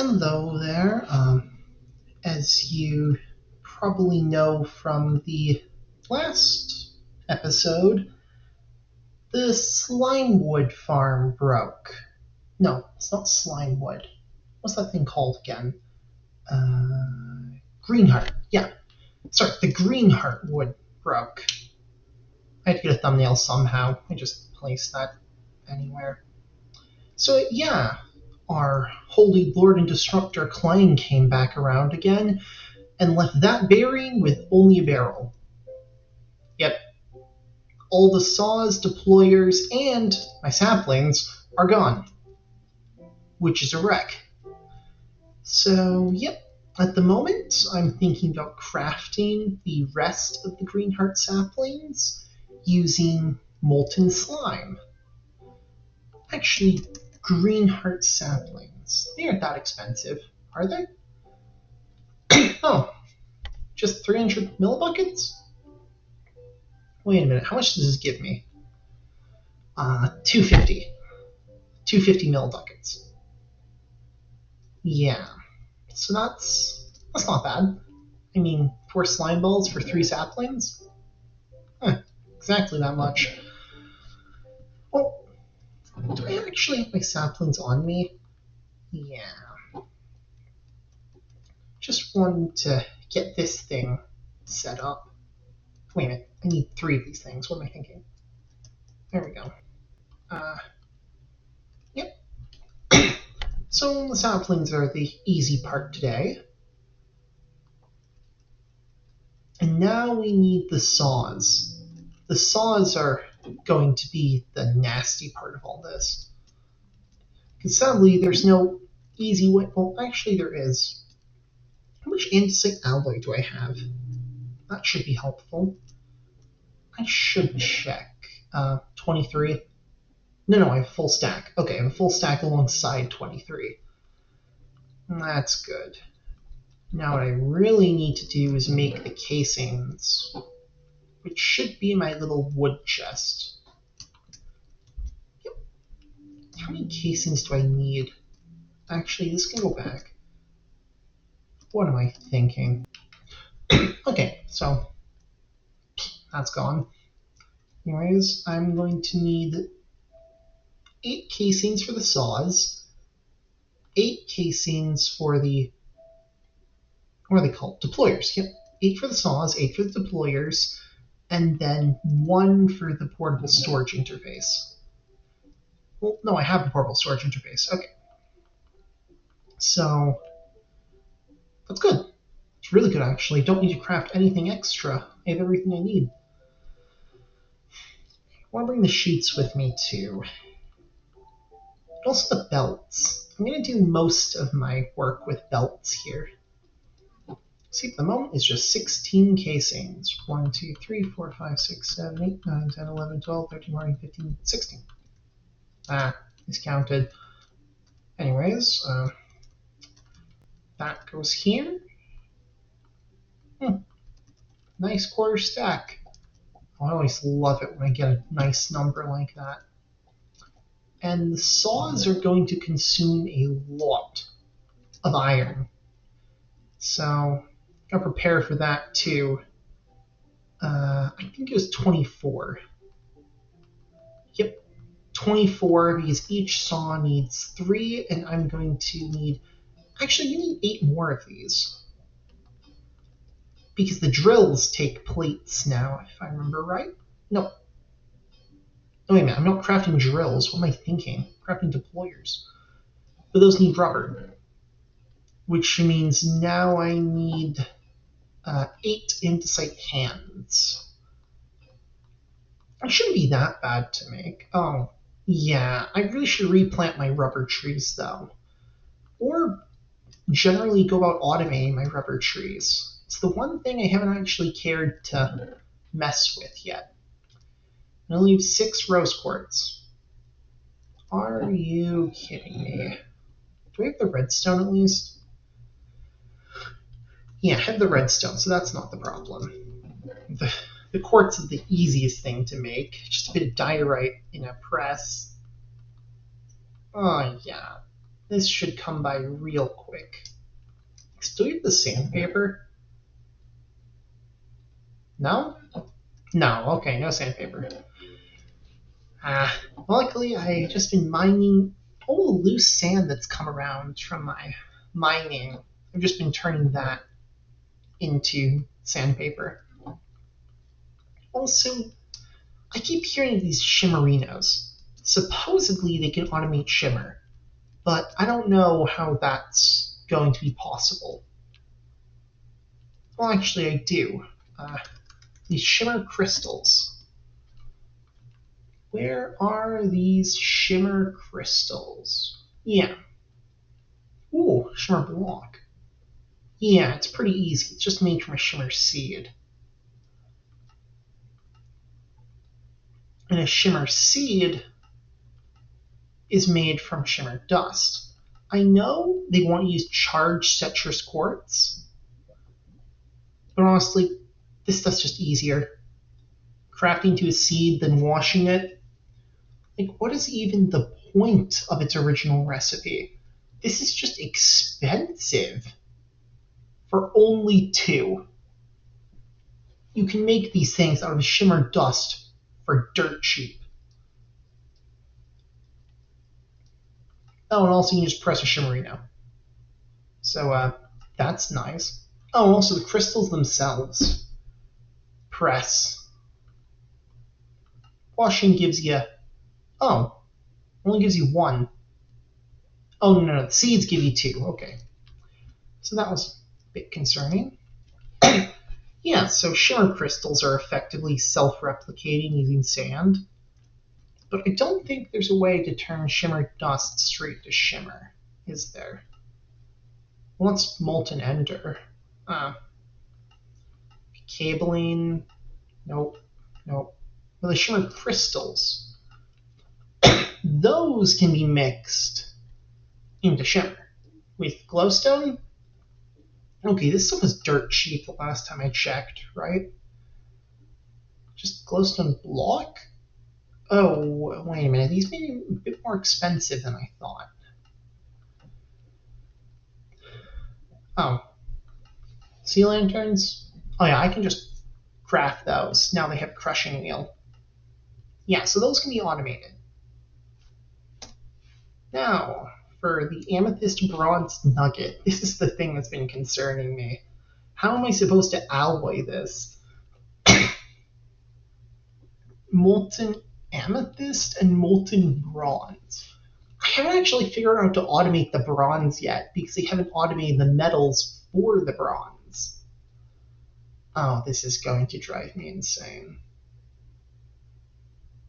Hello there. As you probably know from the last episode, the Slimewood farm broke. No, it's not Slimewood. What's that thing called again? Greenheart. Yeah. Sorry, the Greenheart wood broke. I had to get a thumbnail somehow. I just placed that anywhere. So yeah, our holy lord and destructor Clang came back around again and left that bearing with only a barrel. Yep, all the saws, deployers, and my saplings are gone, which is a wreck. So, yep, at the moment, I'm thinking about crafting the rest of the Greenheart saplings using molten slime. Actually, Greenheart saplings, they aren't that expensive, are they? Oh, just 300 millibuckets? Wait a minute, how much does this give me? 250. 250 millibuckets. Yeah, so that's not bad. I mean, 4 slime balls for 3 saplings? Exactly that much. Well, do I actually have my saplings on me? Yeah. Just wanted to get this thing set up. Wait a minute, I need 3 of these things. What am I thinking? There we go. Yep. So the saplings are the easy part today. And now we need the saws. The saws are going to be the nasty part of all this. Because sadly, there's no easy way. Well, actually, there is. How much andesite alloy do I have? That should be helpful. I should check. 23. No, I have a full stack. Okay, I have a full stack alongside 23. That's good. Now what I really need to do is make the casings, which should be in my little wood chest. Yep. How many casings do I need? Actually, this can go back. What am I thinking? Okay, so that's gone. Anyways, I'm going to need 8 casings for the saws, 8 casings for the, what are they called? Deployers. Yep, 8 for the saws, 8 for the deployers, and then 1 for the portable storage interface. Well, no, I have a portable storage interface. Okay. So, that's good. It's really good, actually. Don't need to craft anything extra. I have everything I need. I want to bring the sheets with me, too. And also the belts. I'm going to do most of my work with belts here. See, at the moment, it's just 16 casings. 1, 2, 3, 4, 5, 6, 7, 8, 9, 10, 11, 12, 13, 14, 15, 16. It's counted. Anyways, that goes here. Nice quarter stack. I always love it when I get a nice number like that. And the saws are going to consume a lot of iron. So, I'll prepare for that too. I think it was 24. Yep, 24, because each saw needs 3, and I'm going to need... Actually, you need 8 more of these. Because the drills take plates now, if I remember right. No. Oh, wait a minute, I'm not crafting drills. What am I thinking? Crafting deployers. But those need rubber. Which means now I need 8 andesite hands. It shouldn't be that bad to make. Oh, yeah, I really should replant my rubber trees, though. Or generally go about automating my rubber trees. It's the one thing I haven't actually cared to mess with yet. I'm gonna leave 6 rose quartz. Are you kidding me? Do we have the redstone at least? Yeah, I have the redstone, so that's not the problem. The quartz is the easiest thing to make. Just a bit of diorite in a press. Oh, yeah. This should come by real quick. Still get the sandpaper? No? No, okay, no sandpaper. Luckily, I've just been mining all the loose sand that's come around from my mining. I've just been turning that into sandpaper. Also, I keep hearing these shimmerinos. Supposedly, they can automate shimmer, but I don't know how that's going to be possible. Well, actually, I do. These shimmer crystals. Where are these shimmer crystals? Yeah. Ooh, shimmer block. Yeah, it's pretty easy. It's just made from a shimmer seed. And a shimmer seed is made from shimmer dust. I know they want to use charged citrus quartz, but honestly, this stuff's just easier. Crafting to a seed, then washing it. Like, what is even the point of its original recipe? This is just expensive. For only 2. You can make these things out of shimmer dust for dirt cheap. Oh, and also you can just press a shimmerino. So, that's nice. Oh, and also the crystals themselves. Press. Washing gives you... Oh, only gives you 1. Oh, no, the seeds give you 2. Okay. So that was a bit concerning. Yeah, so shimmer crystals are effectively self-replicating using sand. But I don't think there's a way to turn shimmer dust straight to shimmer, is there? What's molten ender? Cabling? Nope. Nope. Well, the shimmer crystals. Those can be mixed into shimmer. With glowstone? Okay, this stuff was dirt cheap the last time I checked, right? Just glowstone block? Oh, wait a minute. These may be a bit more expensive than I thought. Oh. Sea lanterns? Oh yeah, I can just craft those. Now they have crushing wheel. Yeah, so those can be automated. Now, for the amethyst bronze nugget, this is the thing that's been concerning me. How am I supposed to alloy this? Molten amethyst and molten bronze. I haven't actually figured out how to automate the bronze yet because they haven't automated the metals for the bronze. Oh, this is going to drive me insane.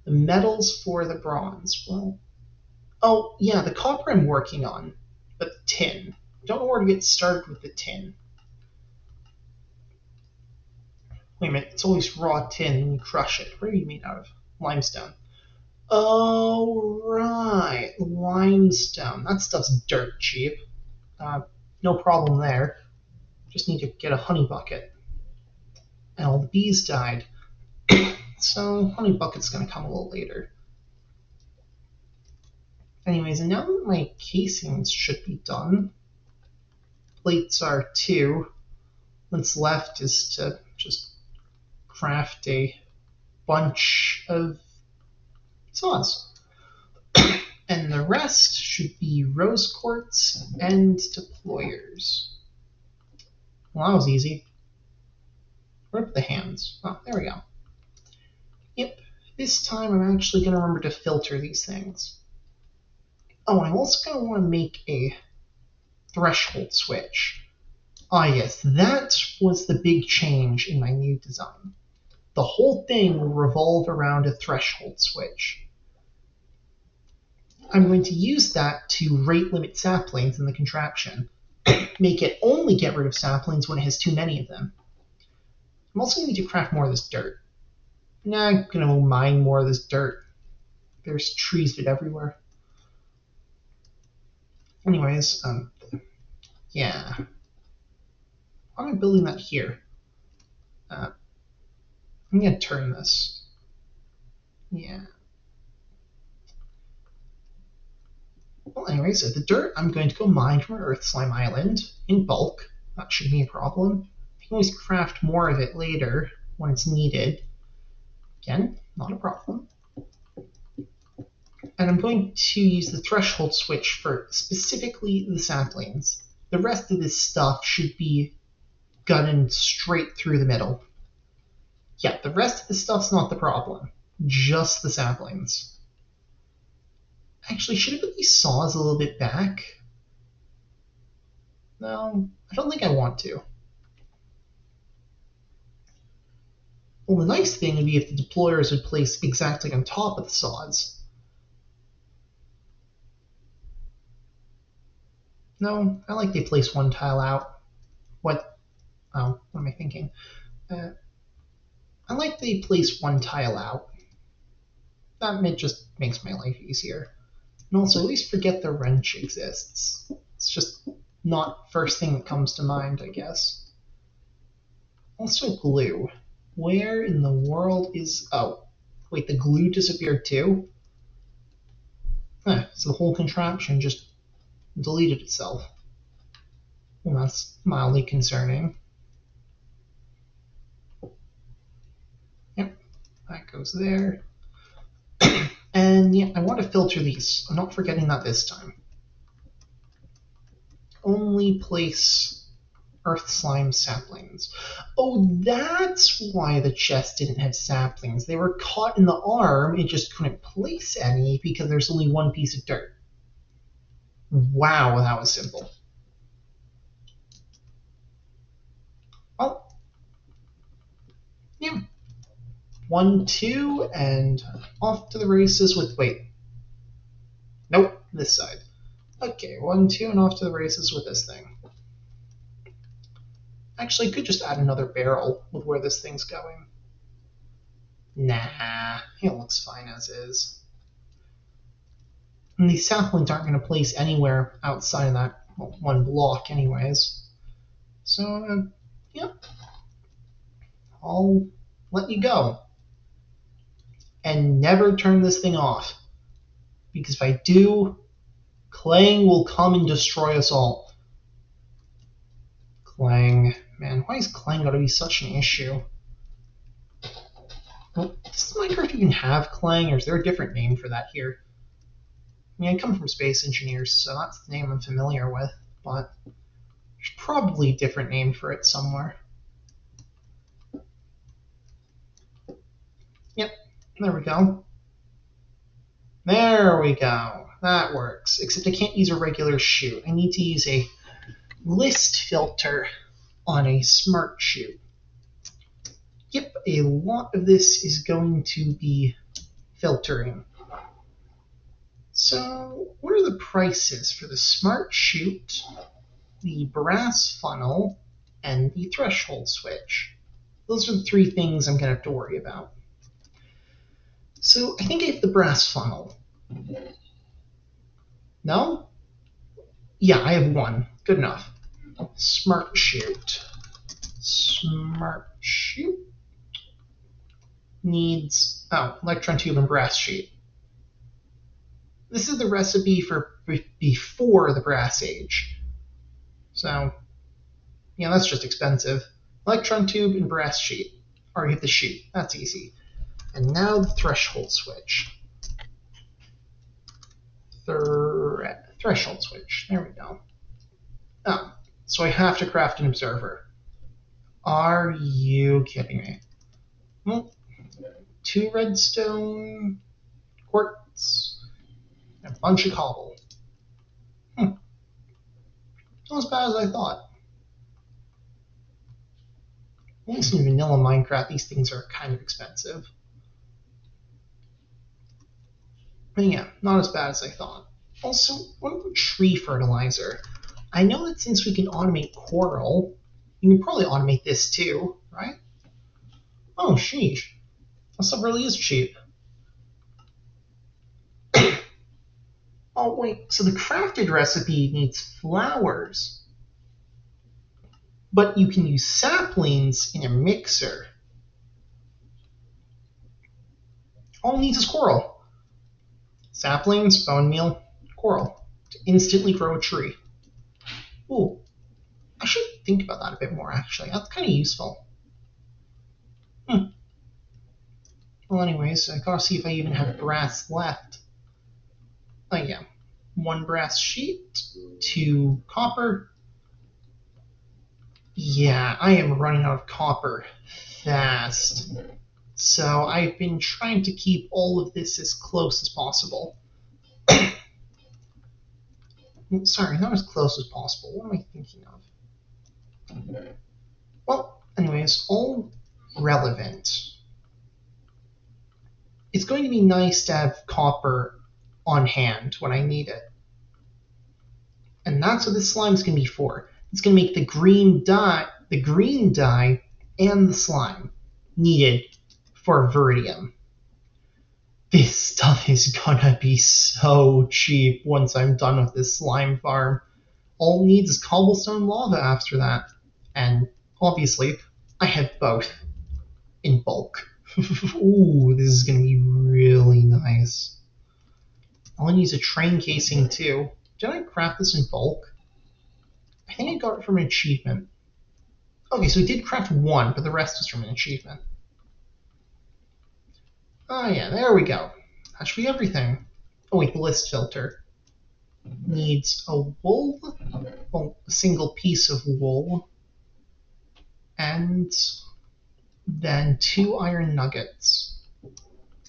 The metals for the bronze. Well, oh, yeah, the copper I'm working on, but the tin. I don't know where to get started with the tin. Wait a minute, it's always raw tin and you crush it. What are you made out of? Limestone. Oh, right, limestone. That stuff's dirt cheap. No problem there. Just need to get a honey bucket. And all the bees died. So, honey bucket's gonna come a little later. Anyways, and now that my casings should be done, plates are 2. What's left is to just craft a bunch of saws. And the rest should be rose quartz and deployers. Well, that was easy. Where are the hands? Oh, there we go. Yep, this time I'm actually going to remember to filter these things. Oh, and I'm also going to want to make a threshold switch. Ah, yes, that was the big change in my new design. The whole thing will revolve around a threshold switch. I'm going to use that to rate limit saplings in the contraption. Make it only get rid of saplings when it has too many of them. I'm also going to need to craft more of this dirt. Nah, I'm going to mine more of this dirt. There's trees of it everywhere. Anyways, yeah. Why am I building that here? I'm going to turn this. Yeah. Well, anyway, so the dirt I'm going to go mine from Earth Slime Island in bulk. That shouldn't be a problem. I can always craft more of it later when it's needed. Again, not a problem. And I'm going to use the threshold switch for specifically the saplings. The rest of this stuff should be gunning straight through the middle. Yeah, the rest of the stuff's not the problem. Just the saplings. Actually, should I put these saws a little bit back? No, I don't think I want to. Well, the nice thing would be if the deployers would place exactly on top of the saws. No, I like they place one tile out. What? Oh, what am I thinking? I like they place one tile out. That just makes my life easier. And also, at least forget the wrench exists. It's just not first thing that comes to mind, I guess. Also, glue. Where in the world is... Oh, wait, the glue disappeared too? So the whole contraption just deleted itself. Well, that's mildly concerning. Yep, that goes there. And yeah, I want to filter these. I'm not forgetting that this time. Only place earth slime saplings. Oh, that's why the chest didn't have saplings. They were caught in the arm, it just couldn't place any because there's only one piece of dirt. Wow, that was simple. Well, yeah. 1, 2, and off to the races with, wait. Nope, this side. Okay, 1, 2, and off to the races with this thing. Actually, I could just add another barrel with where this thing's going. Nah, it looks fine as is. And these saplings aren't going to place anywhere outside of that one block anyways. So, yeah. I'll let you go. And never turn this thing off. Because if I do, Clang will come and destroy us all. Clang. Man, why is Clang got to be such an issue? Well, does Minecraft even have Clang, or is there a different name for that here? I mean, I come from Space Engineers, so that's the name I'm familiar with, but there's probably a different name for it somewhere. Yep, there we go. There we go. That works, except I can't use a regular chute. I need to use a list filter on a smart chute. Yep, a lot of this is going to be filtering. So, what are the prices for the smart chute, the brass funnel, and the threshold switch? Those are the three things I'm going to have to worry about. So, I think I have the brass funnel. No? Yeah, I have one. Good enough. Smart chute. Smart chute needs, electron tube and brass sheet. This is the recipe for before the brass age. So, yeah, that's just expensive. Electron tube and brass sheet. Or hit the sheet. That's easy. And now the threshold switch. Threshold switch. There we go. Oh, so I have to craft an observer. Are you kidding me? Well, 2 redstone, quartz, and a bunch of cobble. Not as bad as I thought. At least in vanilla Minecraft, these things are kind of expensive. But yeah, not as bad as I thought. Also, what about tree fertilizer? I know that since we can automate coral, you can probably automate this too, right? Oh, sheesh. That stuff really is cheap. Oh, wait, so the crafted recipe needs flowers. But you can use saplings in a mixer. All it needs is coral. Saplings, bone meal, coral. to instantly grow a tree. Ooh, I should think about that a bit more, actually. That's kind of useful. Well, anyways, I gotta see if I even have brass left. Oh, yeah. 1 brass sheet, 2 copper. Yeah, I am running out of copper fast. So I've been trying to keep all of this as close as possible. Sorry, not as close as possible. What am I thinking of? Well, anyways, all relevant. It's going to be nice to have copper on hand when I need it. And that's what this slime is going to be for. It's going to make the green dye and the slime needed for Viridium. This stuff is gonna be so cheap once I'm done with this slime farm. All it needs is cobblestone lava after that. And obviously, I have both in bulk. Ooh, this is gonna be really nice. I'll use a train casing too. Did I craft this in bulk? I think I got it from an achievement. Okay, so we did craft 1, but the rest was from an achievement. Oh yeah, there we go. That should be everything. Oh wait, the list filter needs a wool, well, a single piece of wool, and then 2 iron nuggets.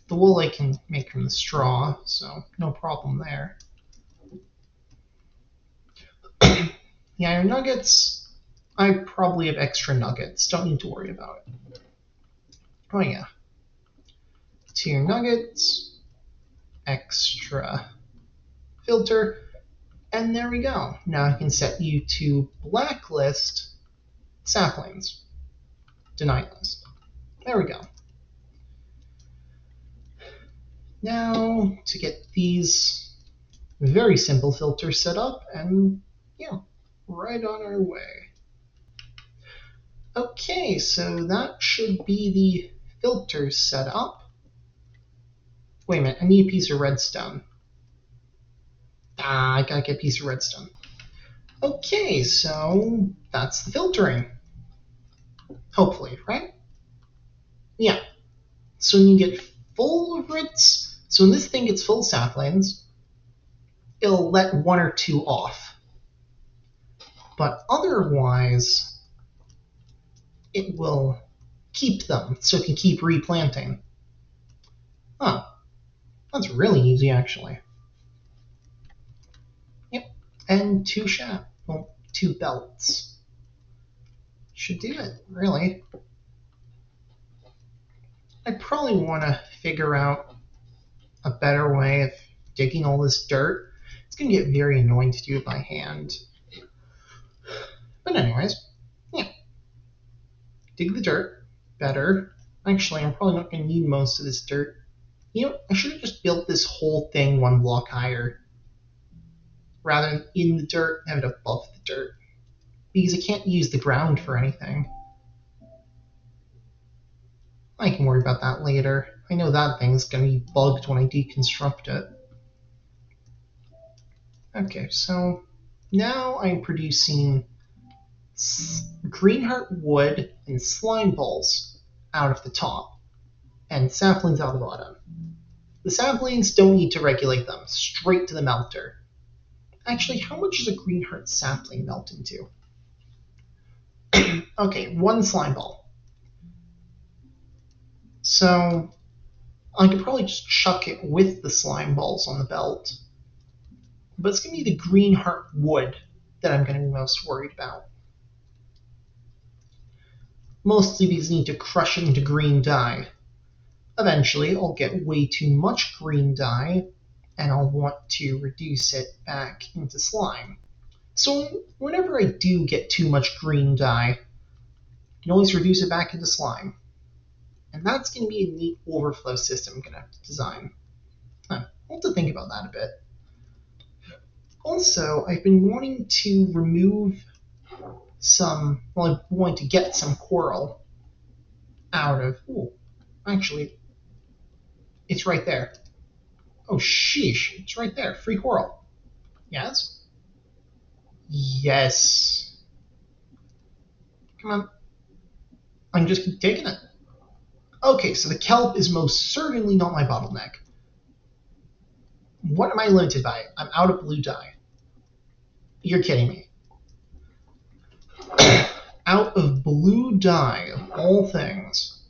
The wool I can make from the straw, so no problem there. The iron nuggets, I probably have extra nuggets. Don't need to worry about it. Oh yeah. 2 nuggets, extra filter, and there we go. Now I can set you to blacklist saplings. Deny list. There we go. Now to get these very simple filters set up, and yeah, right on our way. Okay, so that should be the filters set up. Wait a minute, I need a piece of redstone. I gotta get a piece of redstone. Okay, so that's the filtering. Hopefully, right? Yeah. So when you get full of reds, so when this thing gets full of saplings, it'll let 1 or 2 off. But otherwise, it will keep them, so it can keep replanting. Huh. That's really easy, actually. Yep. And 2 well, 2 belts. Should do it, really. I probably want to figure out a better way of digging all this dirt. It's going to get very annoying to do it by hand. But anyways, yeah. Dig the dirt better. Actually, I'm probably not going to need most of this dirt. You know, I should have just built this whole thing 1 block higher. Rather than in the dirt, have it above the dirt. Because I can't use the ground for anything. I can worry about that later. I know that thing's going to be bugged when I deconstruct it. Okay, so now I'm producing Greenheart wood and slime balls out of the top, and saplings out of the bottom. The saplings don't need to regulate them, straight to the melter. Actually, how much does a Greenheart sapling melt into? Okay, 1 slime ball. So I could probably just chuck it with the slime balls on the belt. But it's going to be the Greenheart wood that I'm going to be most worried about. Mostly because I need to crush it into green dye. Eventually, I'll get way too much green dye, and I'll want to reduce it back into slime. So whenever I do get too much green dye, I can always reduce it back into slime. And that's going to be a neat overflow system I'm going to have to design. I'll have to think about that a bit. Also, I've been wanting to remove some, well, I'm wanting to get some coral out of, actually, it's right there. Oh, sheesh, it's right there, free coral. Yes? Yes. Come on. I can just keep taking it. Okay, so the kelp is most certainly not my bottleneck. What am I limited by? I'm out of blue dye. You're kidding me. Out of blue dye, of all things.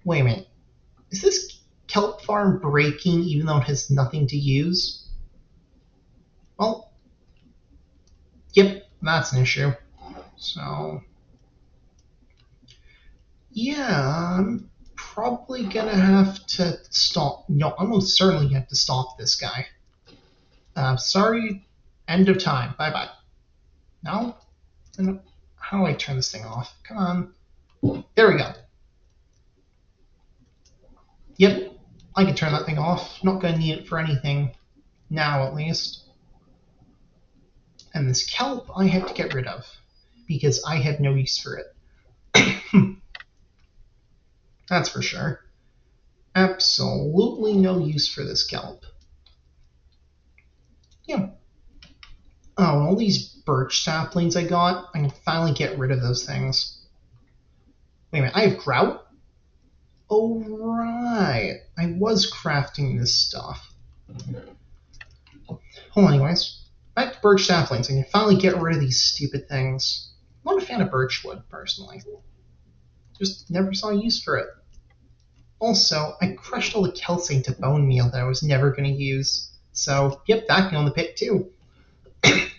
Wait a minute. Is this kelp farm breaking even though it has nothing to use? Well, yep, that's an issue. So, yeah, I'm probably gonna have to stop. No, I'm most certainly gonna have to stop this guy. Sorry, end of time. Bye bye. No? How do I turn this thing off? Come on. There we go. Yep, I can turn that thing off. Not gonna need it for anything now, at least. And this kelp I have to get rid of because I have no use for it. That's for sure. Absolutely no use for this kelp. Yeah. Oh, and all these birch saplings I got, I can finally get rid of those things. Wait a minute, I have grout? Oh, right. I was crafting this stuff. Hold on, anyways. Back to birch saplings. I can finally get rid of these stupid things. I'm not a fan of birchwood, personally. Just never saw a use for it. Also, I crushed all the calcite into bone meal that I was never going to use. So, yep, that can go in the pit too.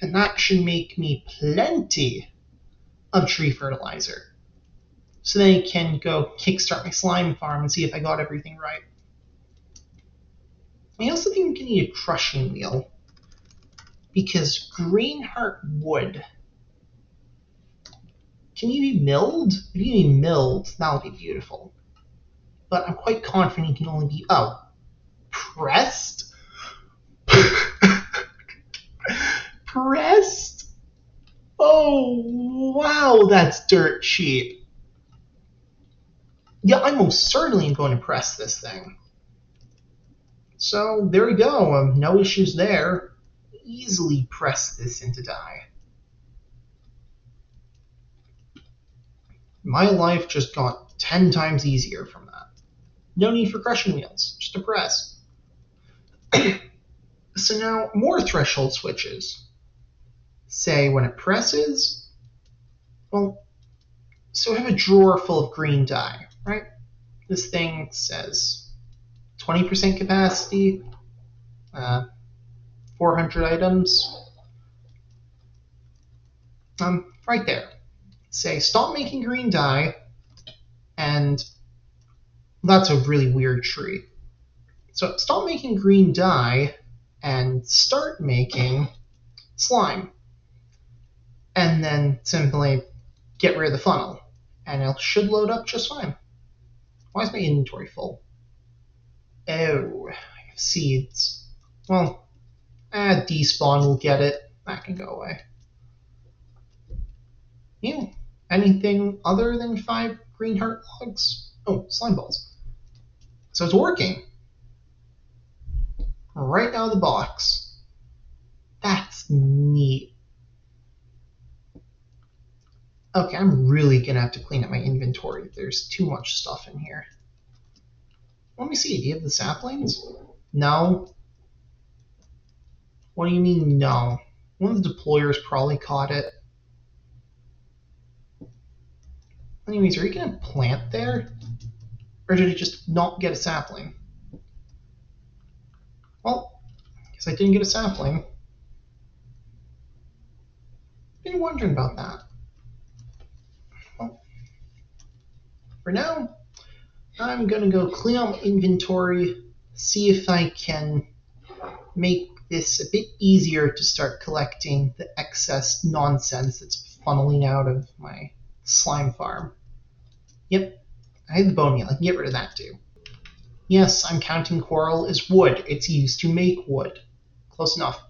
And that should make me plenty of tree fertilizer. So then I can go kickstart my slime farm and see if I got everything right. I also think I'm going to need a crushing wheel. Because Greenheart wood, can you be milled? If you can be milled, that would be beautiful. But I'm quite confident it can only be, pressed? Pressed? Oh, wow, that's dirt cheap. Yeah, I most certainly am going to press this thing. So, there we go. No issues there. Easily press this into dye. My life just got 10 times easier from that. No need for crushing wheels, just a press. So now, more threshold switches. Say when it presses, well, so I have a drawer full of green dye, right? This thing says 20% capacity, 400 items. Right there. Say stop making green dye, and that's a really weird tree. So stop making green dye and start making slime. And then simply get rid of the funnel. And it should load up just fine. Why is my inventory full? Oh, I have seeds. Well, despawn will get it. That can go away. Yeah. Anything other than 5 Greenheart logs? Oh, slime balls. So it's working. Right out of the box. That's neat. Okay, I'm really gonna have to clean up my inventory. There's too much stuff in here. Let me see. Do you have the saplings? No. What do you mean, no? One of the deployers probably caught it. Anyways, are you gonna plant there? Or did it just not get a sapling? Well, guess I didn't get a sapling. Been wondering about that. Well, for now, I'm gonna go clean out my inventory, see if I can make this a bit easier to start collecting the excess nonsense that's funneling out of my slime farm. Yep, I have the bone meal. I can get rid of that too. Yes, I'm counting coral as wood. It's used to make wood. Close enough.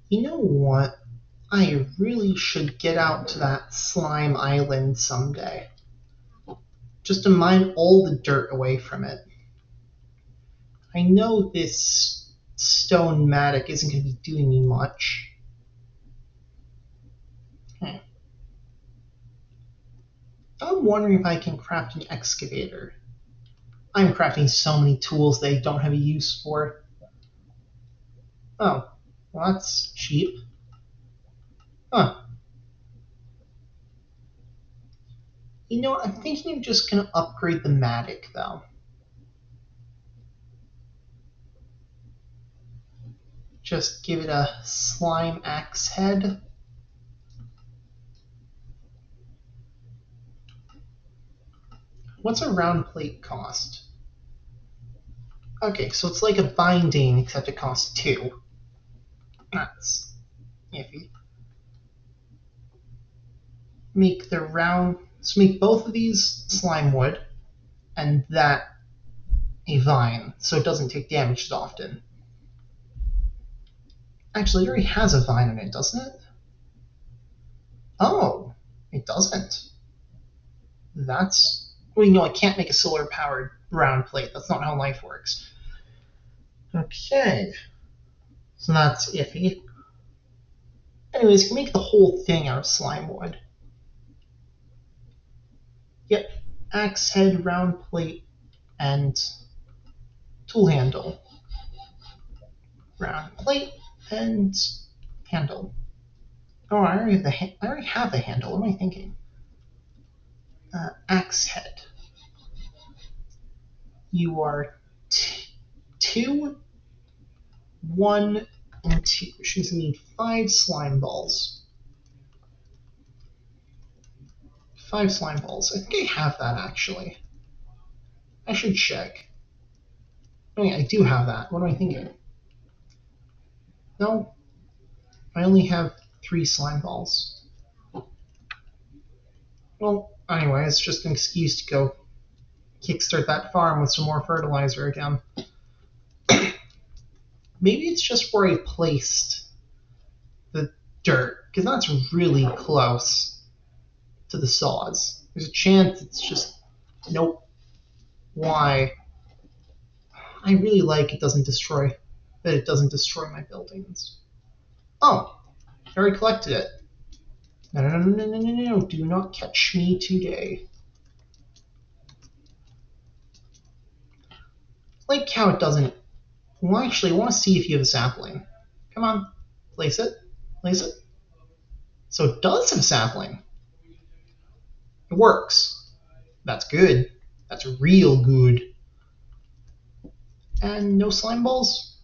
You know what? I really should get out to that slime island someday. Just to mine all the dirt away from it. I know this stone matic isn't going to be doing me much. Okay. I'm wondering if I can craft an excavator. I'm crafting so many tools they don't have a use for. Oh, well, that's cheap. Huh. You know what? I'm thinking I'm just going to upgrade the matic, though. Just give it a slime axe head. What's a round plate cost? Okay, so it's like a binding, except it costs 2. That's iffy. Make the round... So make both of these slime wood, and that a vine, so it doesn't take damage as often. Actually, it already has a vine in it, doesn't it? Oh, it doesn't. That's... Well, you know, I can't make a solar-powered round plate. That's not how life works. Okay. So that's iffy. Anyways, you can make the whole thing out of slime wood. Yep. Axe head, round plate, and tool handle. Round plate and handle. Oh, I already have the handle. What am I thinking? Axe head. You are 2, 1, and 2, which means I need 5 slime balls. 5 slime balls. I think I have that actually. I should check. Oh yeah, I do have that. What am I thinking? No, I only have 3 slime balls. Well, anyway, it's just an excuse to go kickstart that farm with some more fertilizer again. Maybe it's just where I placed the dirt, because that's really close to the saws. There's a chance it's just... Nope. Why? I really like it doesn't destroy my buildings. Oh, I already collected it. No, no, no, no, no, no, no, do not catch me today. Like how it doesn't... Well, actually, I want to see if you have a sapling. Come on, place it, place it. So it does have sapling. It works. That's good. That's real good. And no slime balls?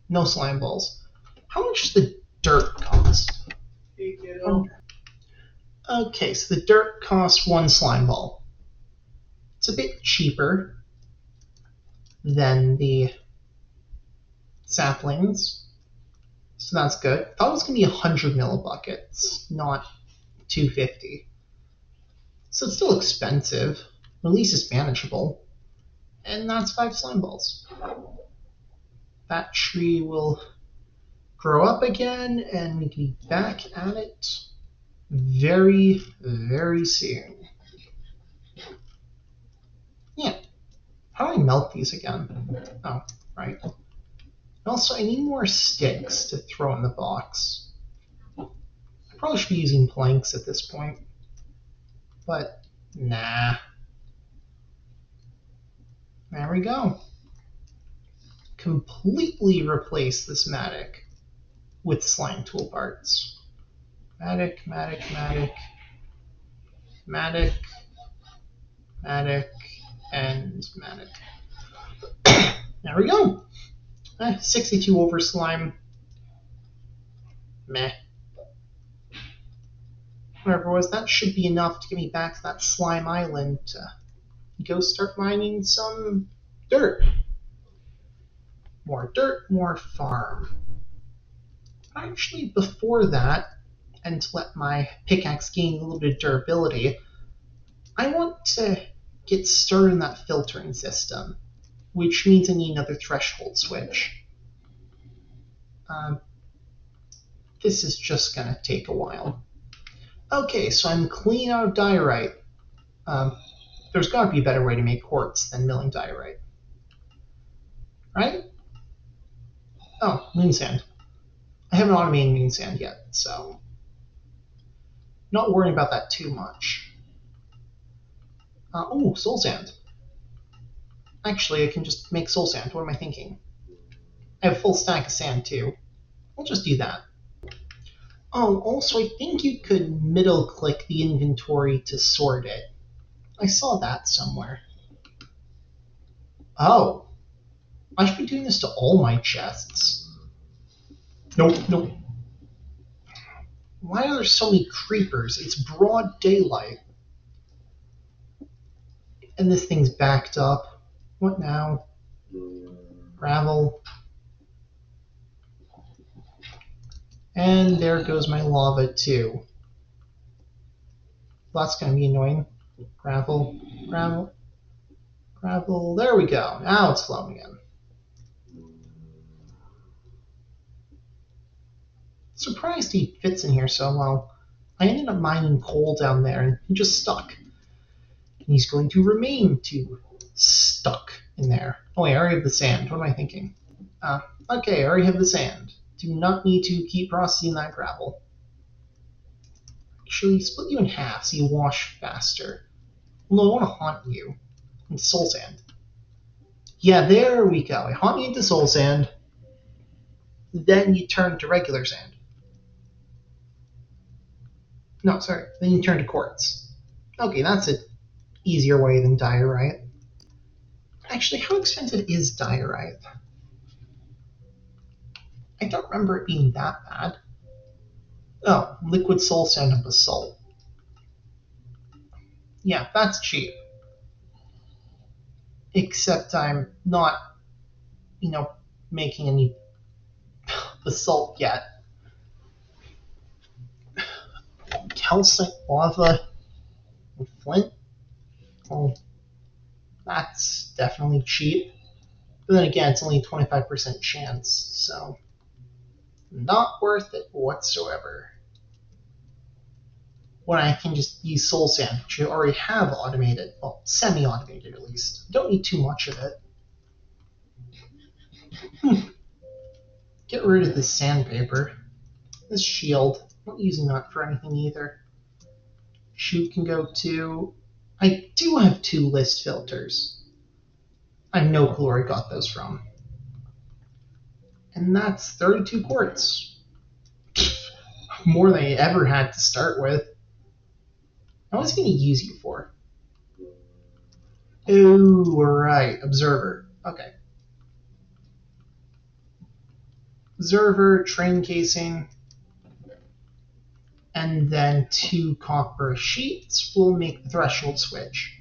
No slime balls. How much does the dirt cost? Okay, so the dirt costs 1 slime ball. It's a bit cheaper than the saplings, so that's good. I thought it was going to be 100 millibuckets, not 250. So it's still expensive. At least it's manageable. And that's 5 slime balls. That tree will grow up again, and we can be back at it very, very soon. Yeah. How do I melt these again? Oh, right. Also, I need more sticks to throw in the box. I probably should be using planks at this point. But, nah. There we go. Completely replace this matic with slime tool parts. Matic, matic, matic, matic, matic, and matic. There we go. 62 over slime. Meh. Whatever it was, that should be enough to get me back to that slime island to go start mining some dirt. More dirt, more farm. Actually, before that, and to let my pickaxe gain a little bit of durability, I want to get started in that filtering system, which means I need another threshold switch. This is just going to take a while. Okay, so I'm clean out of diorite. There's got to be a better way to make quartz than milling diorite. Right? Oh, moon sand. I haven't automated moon sand yet, so not worrying about that too much. Oh, soul sand. Actually, I can just make soul sand. What am I thinking? I have a full stack of sand too. I'll just do that. Oh, also, I think you could middle click the inventory to sort it. I saw that somewhere. Oh, I should be doing this to all my chests. Nope, nope. Why are there so many creepers? It's broad daylight. And this thing's backed up. What now? Gravel. And there goes my lava too. That's going to be annoying. Gravel, gravel, gravel. There we go. Now it's flowing in. Surprised he fits in here so well. I ended up mining coal down there and he just stuck. And he's going to remain stuck in there. Oh wait, I already have the sand. What am I thinking? Okay, I already have the sand. Do not need to keep processing that gravel. Actually, split you in half so you wash faster. Well, no, I want to haunt you into soul sand. Yeah, there we go. I haunt you into soul sand. Then you turn to regular sand. No, sorry. Then you turn to quartz. Okay, that's an easier way than diorite. Actually, how expensive is diorite? I don't remember it being that bad. Oh, liquid soul sand and basalt. Yeah, that's cheap. Except I'm not, making any basalt yet. Calcite lava and flint? Oh, that's definitely cheap. But then again, it's only a 25% chance, so not worth it whatsoever. When I can just use soul sand, which I already have automated, well, semi-automated at least. Don't need too much of it. Get rid of this sandpaper. This shield, not using that for anything either. Shoot can go to... I do have 2 list filters. I have no clue where I got those from. And that's 32 quartz. More than I ever had to start with. Now what's it going to use you for? Oh, right. Observer. Okay. Observer, train casing, and then 2 copper sheets will make the threshold switch.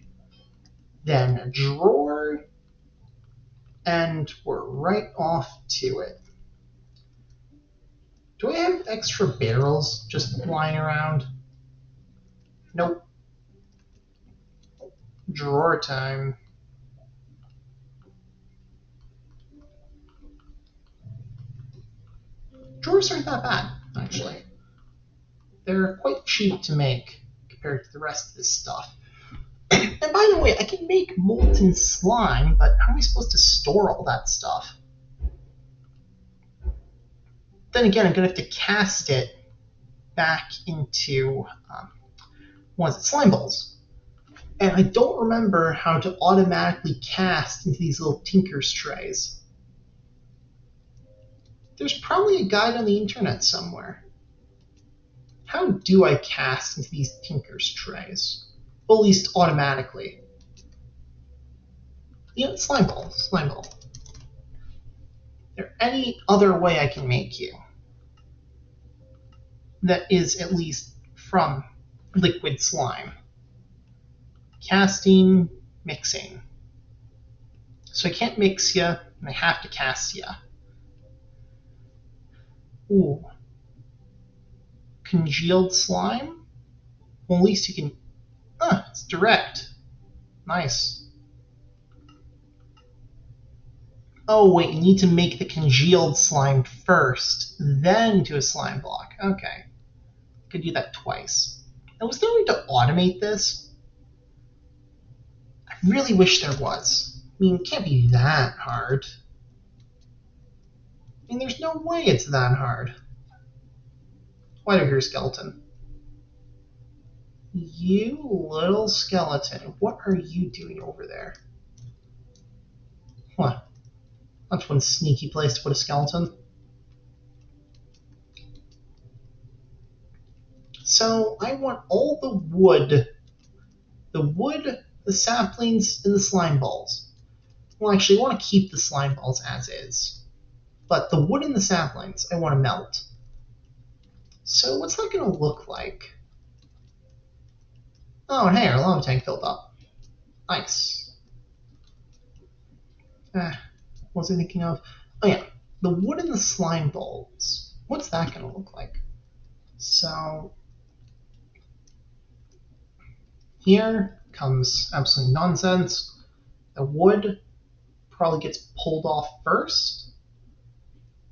Then a drawer, and we're right off to it. Do I have extra barrels just lying around? Nope. Drawer time. Drawers aren't that bad, actually. They're quite cheap to make compared to the rest of this stuff. And by the way, I can make molten slime, but how am I supposed to store all that stuff? Then again, I'm going to have to cast it back into, slime balls. And I don't remember how to automatically cast into these little Tinker's trays. There's probably a guide on the internet somewhere. How do I cast into these Tinker's trays? Well, at least automatically. Slime ball, slime ball. Is there any other way I can make you that is at least from liquid slime? Casting, mixing. So I can't mix ya, and I have to cast ya. Ooh. Congealed slime? Well, at least you can... it's direct. Nice. Oh, wait, you need to make the congealed slime first, then do a slime block. Okay. Could do that twice. And was there a way to automate this? I really wish there was. I mean, it can't be that hard. I mean, there's no way it's that hard. Why do I hear skeleton? You little skeleton, what are you doing over there? What? That's one sneaky place to put a skeleton. So I want all the wood, the saplings, and the slime balls. Well, actually, I want to keep the slime balls as is. But the wood and the saplings, I want to melt. So what's that going to look like? Oh, and hey, our lava tank filled up. Nice. What was I thinking of? Oh yeah, the wood and the slime balls. What's that going to look like? So here comes absolute nonsense. The wood probably gets pulled off first,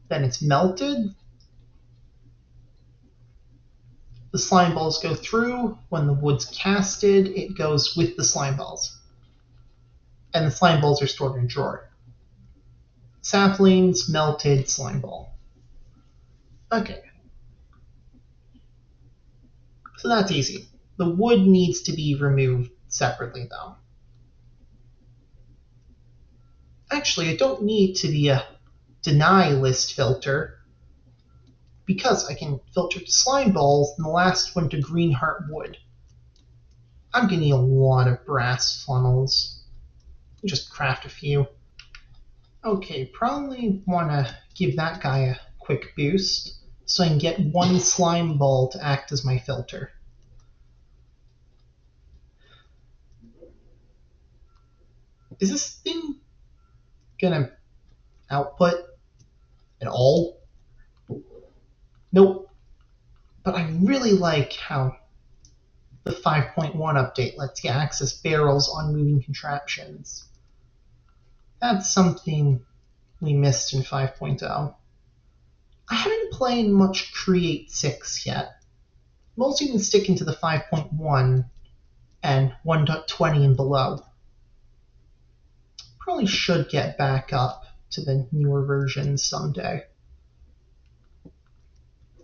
then it's melted. The slime balls go through. When the wood's casted, it goes with the slime balls. And the slime balls are stored in a drawer. Saplings, melted, slime ball. Okay. So that's easy. The wood needs to be removed separately, though. Actually, I don't need to be a deny list filter because I can filter to slime balls and the last one to Greenheart wood. I'm going to need a lot of brass funnels. Just craft a few. Okay, probably want to give that guy a quick boost so I can get one slime ball to act as my filter. Is this thing gonna output at all? Nope. But I really like how the 5.1 update lets you access barrels on moving contraptions. That's something we missed in 5.0. I haven't been playing much Create 6 yet. Mostly been sticking to the 5.1 and 1.20 and below. Probably should get back up to the newer versions someday.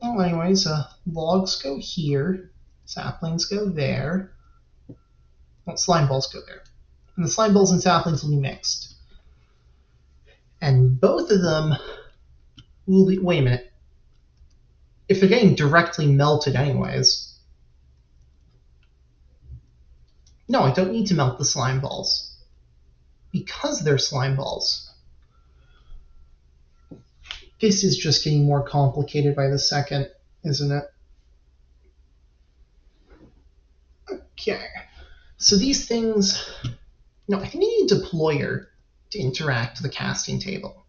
Well, anyways, logs go here, saplings go there, well, slime balls go there. And the slime balls and saplings will be mixed. And both of them will be. Wait a minute. If they're getting directly melted, anyways. No, I don't need to melt the slime balls. Because they're slime balls. This is just getting more complicated by the second, isn't it? Okay. So these things. No, I think I need a deployer to interact with the casting table.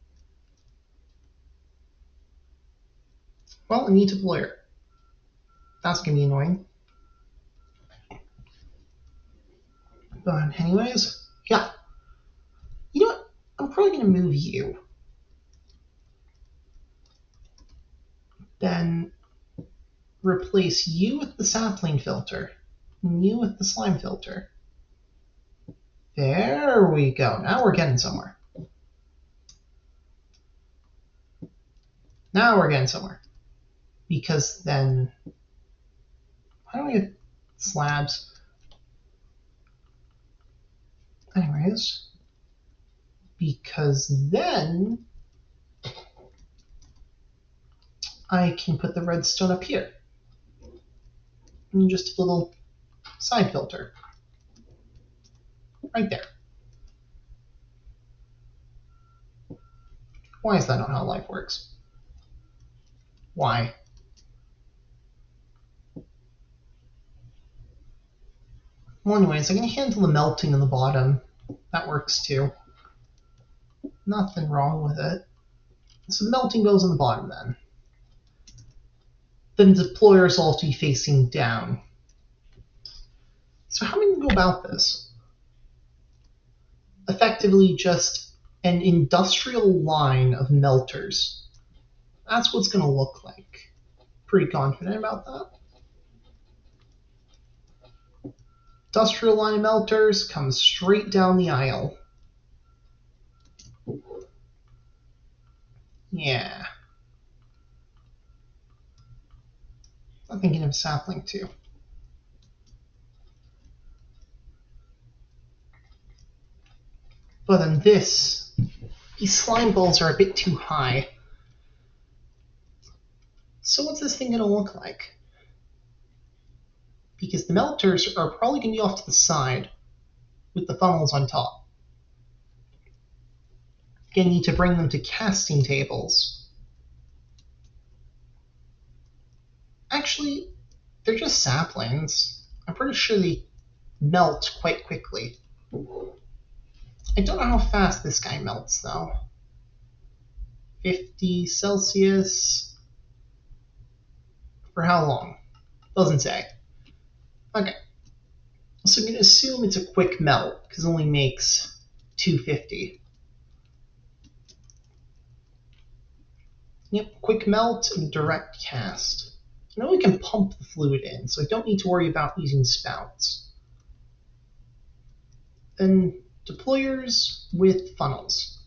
Well, I need a deployer. That's going to be annoying. But anyways, yeah. You know what? I'm probably going to move you. Then replace you with the sapling filter. And you with the slime filter. There we go. Now we're getting somewhere. Now we're getting somewhere. Because then... Why don't we have slabs? Anyways. Because then... I can put the redstone up here. And just a little side filter. Right there. Why is that not how life works? Why? Well, anyways, I can handle the melting in the bottom. That works too. Nothing wrong with it. So the melting goes on the bottom then. Then the deployers will also be facing down. So how am I going to go about this? Effectively just an industrial line of melters. That's what it's going to look like. Pretty confident about that. Industrial line of melters comes straight down the aisle. Yeah. I'm thinking of sapling too. But then these slime balls are a bit too high. So what's this thing going to look like? Because the melters are probably going to be off to the side with the funnels on top. Going to need to bring them to casting tables. Actually, they're just saplings. I'm pretty sure they melt quite quickly. I don't know how fast this guy melts, though. 50 Celsius. For how long? Doesn't say. Okay. So I'm going to assume it's a quick melt, because it only makes 250. Yep, quick melt and direct cast. I know we can pump the fluid in, so I don't need to worry about using spouts. Then deployers with funnels.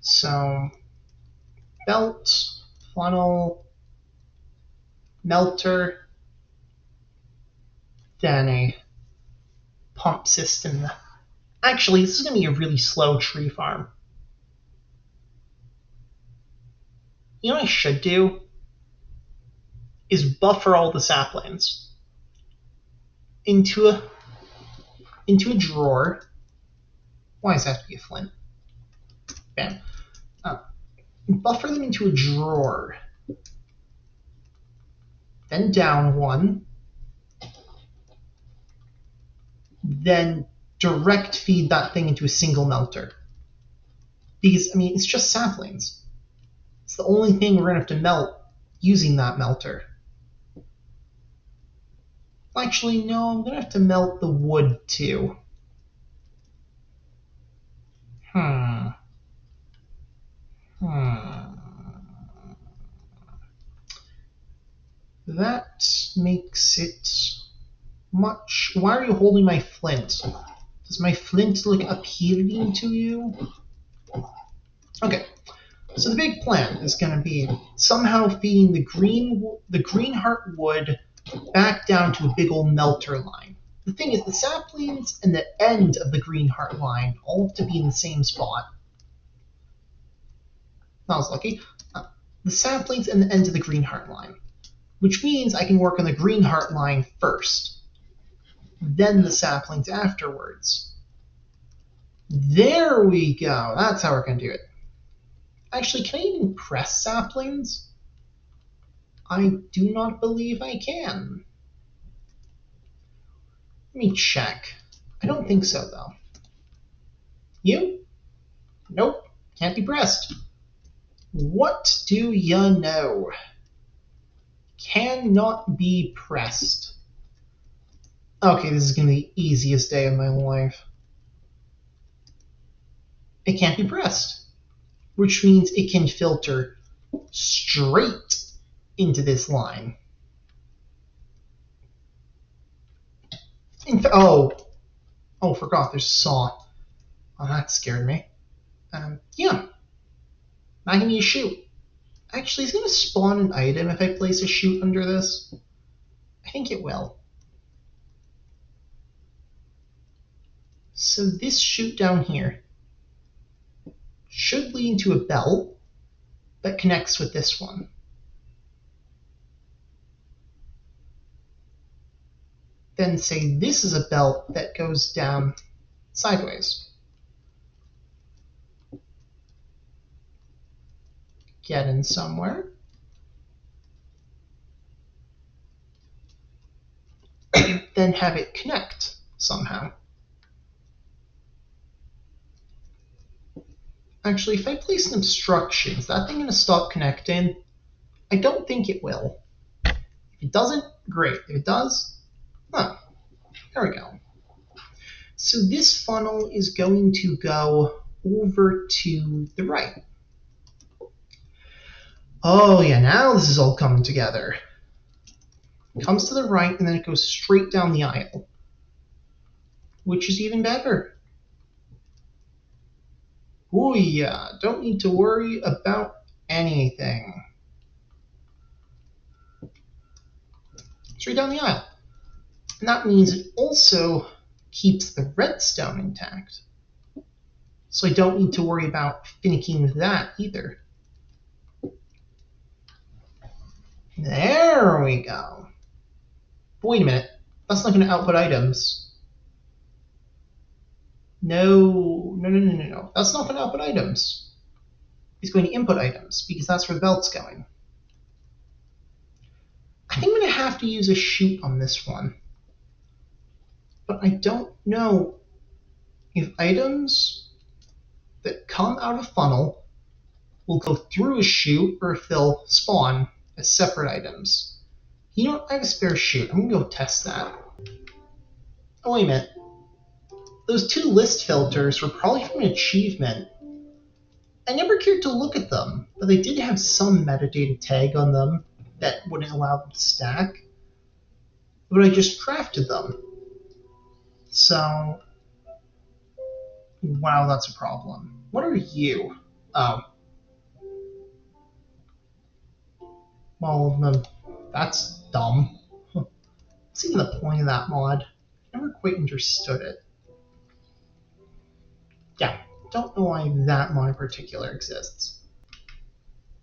So belt, funnel, melter, then a pump system. Actually, this is going to be a really slow tree farm. You know what I should do? Is buffer all the saplings into a drawer. Why does that have to be a flint? Bam. Buffer them into a drawer. Then down one. Then direct feed that thing into a single melter. Because, I mean, it's just saplings. It's the only thing we're going to have to melt using that melter. Actually, no, I'm going to have to melt the wood too. That makes it much... Why are you holding my flint? Does my flint look appealing to you? Okay, so the big plan is going to be somehow feeding the Greenheart wood back down to a big old melter line. The thing is, the saplings and the end of the Greenheart line all have to be in the same spot. I was lucky. The saplings and the end of the Greenheart line, which means I can work on the Greenheart line first, then the saplings afterwards. There we go. That's how we're going to do it. Actually, can I even press saplings? I do not believe I can. Let me check. I don't think so, though. You? Nope. Can't be pressed. What do ya know? Cannot be pressed. Okay, this is going to be the easiest day of my life. It can't be pressed, which means it can filter straight into this line. Forgot there's a saw. Oh, that scared me. Yeah. Now I can use chute. Actually, is it going to spawn an item if I place a chute under this? I think it will. So this chute down here should lead to a belt that connects with this one. Then say this is a belt that goes down sideways. Get in somewhere. Then have it connect somehow. Actually, if I place an obstruction, is that thing going to stop connecting? I don't think it will. If it doesn't, great. If it does, oh, there we go. So this funnel is going to go over to the right. Oh yeah, now this is all coming together. It comes to the right, and then it goes straight down the aisle, which is even better. Oh yeah, don't need to worry about anything. Straight down the aisle. And that means it also keeps the redstone intact. So I don't need to worry about finicking that either. There we go. But wait a minute, that's not going to output items. No. That's not going to output items. It's going to input items, because that's where the belt's going. I think I'm going to have to use a chute on this one. But I don't know if items that come out of a funnel will go through a chute or if they'll spawn as separate items. You know what? I have a spare chute. I'm going to go test that. Oh, wait a minute. Those 2 list filters were probably from an achievement. I never cared to look at them, but they did have some metadata tag on them that wouldn't allow them to stack. But I just crafted them. So, wow, that's a problem. What are you? Oh. Well, that's dumb. What's even the point of that mod? I never quite understood it. Yeah, don't know why that mod in particular exists.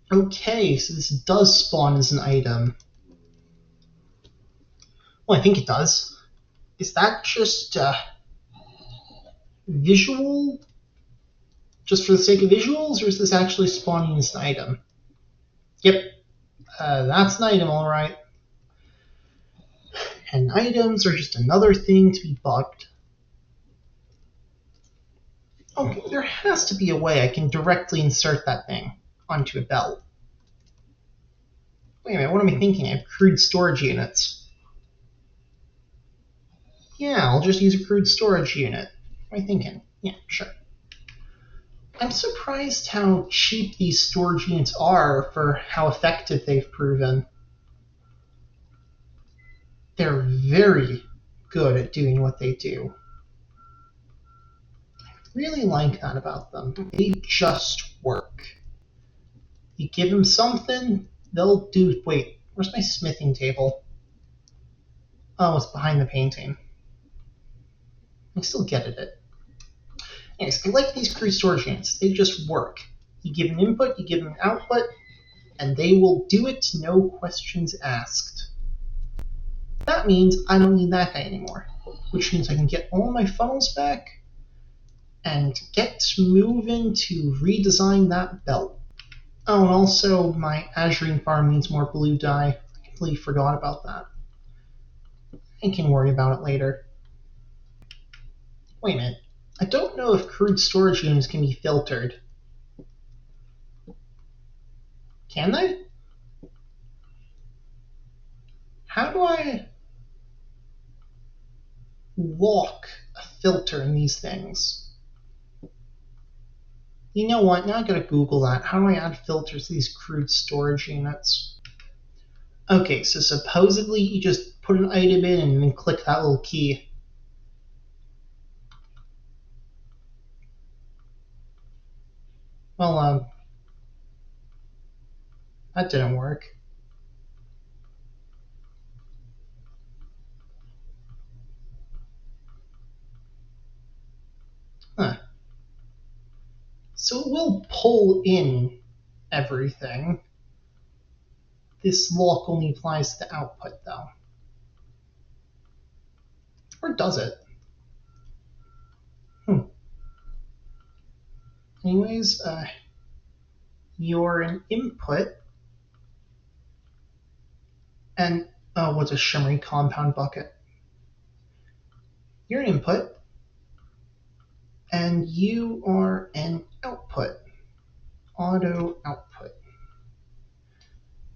Okay, so this does spawn as an item. Well, I think it does. Is that just visual? Just for the sake of visuals, or is this actually spawning as an item? Yep, that's an item, alright. And items are just another thing to be bugged. Okay, there has to be a way I can directly insert that thing onto a belt. Wait a minute, what am I thinking? I have crude storage units. Yeah, I'll just use a crude storage unit. What am I thinking? Yeah, sure. I'm surprised how cheap these storage units are for how effective they've proven. They're very good at doing what they do. I really like that about them. They just work. You give them something, they'll do... Wait, where's my smithing table? Oh, it's behind the painting. I still get it. Anyways, I like these crude storage units. They just work. You give an input, you give them an output, and they will do it, no questions asked. That means I don't need that guy anymore, which means I can get all my funnels back and get moving to redesign that belt. Oh, and also my azurine farm needs more blue dye. I completely forgot about that. I can worry about it later. Wait a minute. I don't know if crude storage units can be filtered. Can they? How do I lock a filter in these things? You know what? Now I gotta Google that. How do I add filters to these crude storage units? Okay, so supposedly you just put an item in and then click that little key. Well, that didn't work. Huh. So it will pull in everything. This lock only applies to the output, though. Or does it? Anyways, you're an input, and what's a shimmery compound bucket? You're an input, and you are an output. Auto output.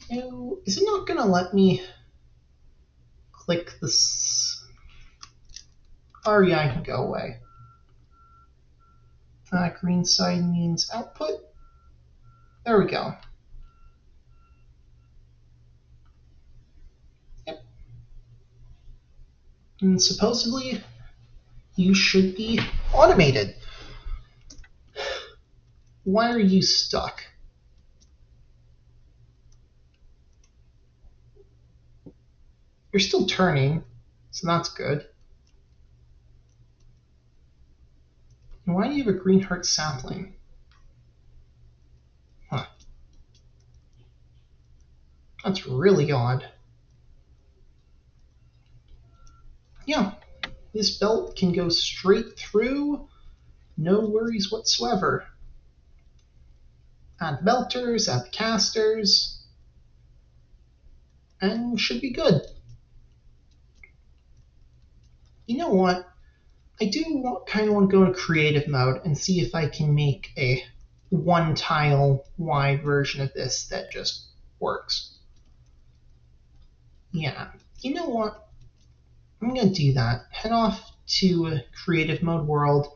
Now, is it not going to let me click this? Oh yeah, I can go away. Green side means output. There we go. Yep. And supposedly, you should be automated. Why are you stuck? You're still turning, so that's good. And why do you have a Greenheart sapling? Huh. That's really odd. Yeah, this belt can go straight through, no worries whatsoever. Add the belters, add the casters, and should be good. You know what? I do kind of want to go into creative mode and see if I can make a one tile wide version of this that just works. Yeah, you know what? I'm going to do that. Head off to creative mode world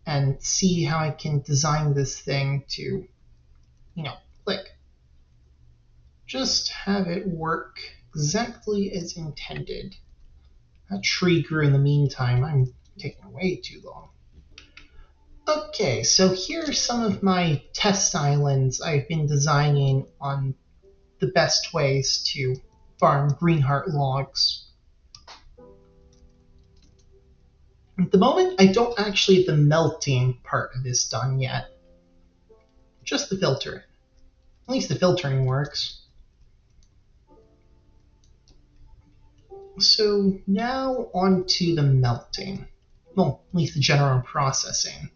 and see how I can design this thing to, click. Just have it work exactly as intended. That tree grew in the meantime. I'm taking way too long. Okay, so here are some of my test islands I've been designing on the best ways to farm Greenheart logs. At the moment, I don't actually have the melting part of this done yet. Just the filter. At least the filtering works. So now on to the melting. Well, at least the general processing.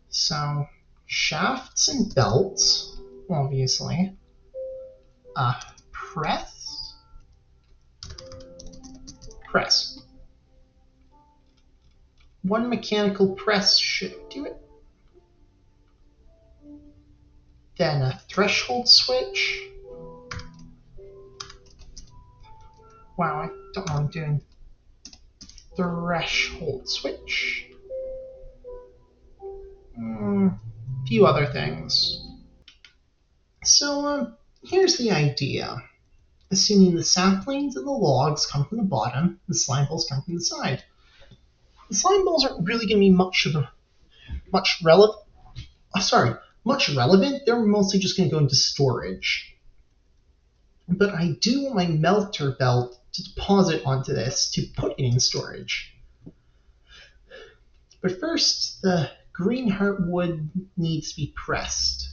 So shafts and belts, obviously. Press. Press. One mechanical press should do it. Then a threshold switch. Wow, I don't know what I'm doing. Threshold switch. A few other things. So, here's the idea. Assuming the saplings and the logs come from the bottom, the slime balls come from the side. The slime balls aren't really going to be much relevant. They're mostly just going to go into storage. But I do want my melter belt to deposit onto this to put it in storage. But first, the Greenheart wood needs to be pressed,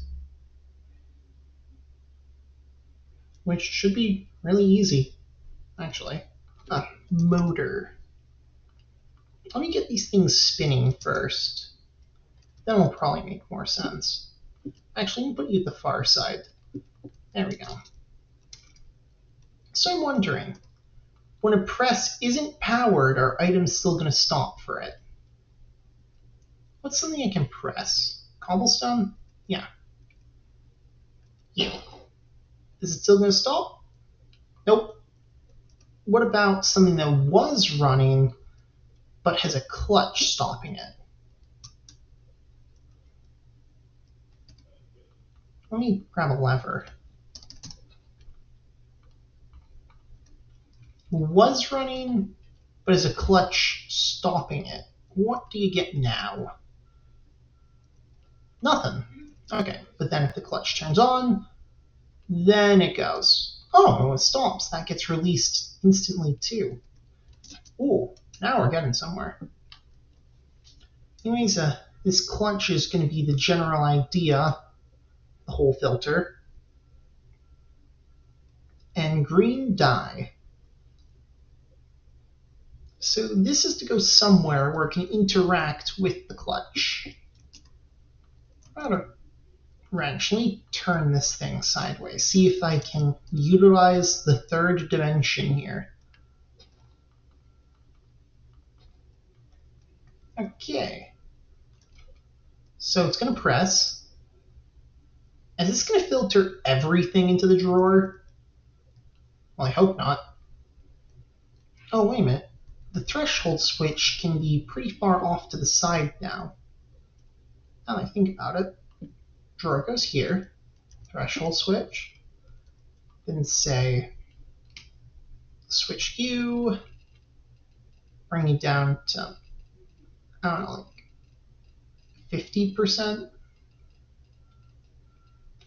which should be really easy, actually. Motor. Let me get these things spinning first. Then will probably make more sense. Actually, let me put you at the far side. There we go. So I'm wondering, when a press isn't powered, are items still going to stop for it? What's something I can press? Cobblestone? Yeah. You. Is it still going to stop? Nope. What about something that was running but has a clutch stopping it? Let me grab a lever. Was running but has a clutch stopping it. What do you get now? Nothing. Okay, but then if the clutch turns on, then it goes. Oh, it stops. That gets released instantly too. Ooh, now we're getting somewhere. Anyways, this clutch is going to be the general idea, the whole filter. And green dye. So this is to go somewhere where it can interact with the clutch. I'm going to actually turn this thing sideways, see if I can utilize the third dimension here. Okay. So it's going to press. Is this going to filter everything into the drawer? Well, I hope not. Oh, wait a minute. The threshold switch can be pretty far off to the side now. Now that I think about it, drawer goes here, threshold switch, then say switch U, bring it down to, I don't know, like 50%.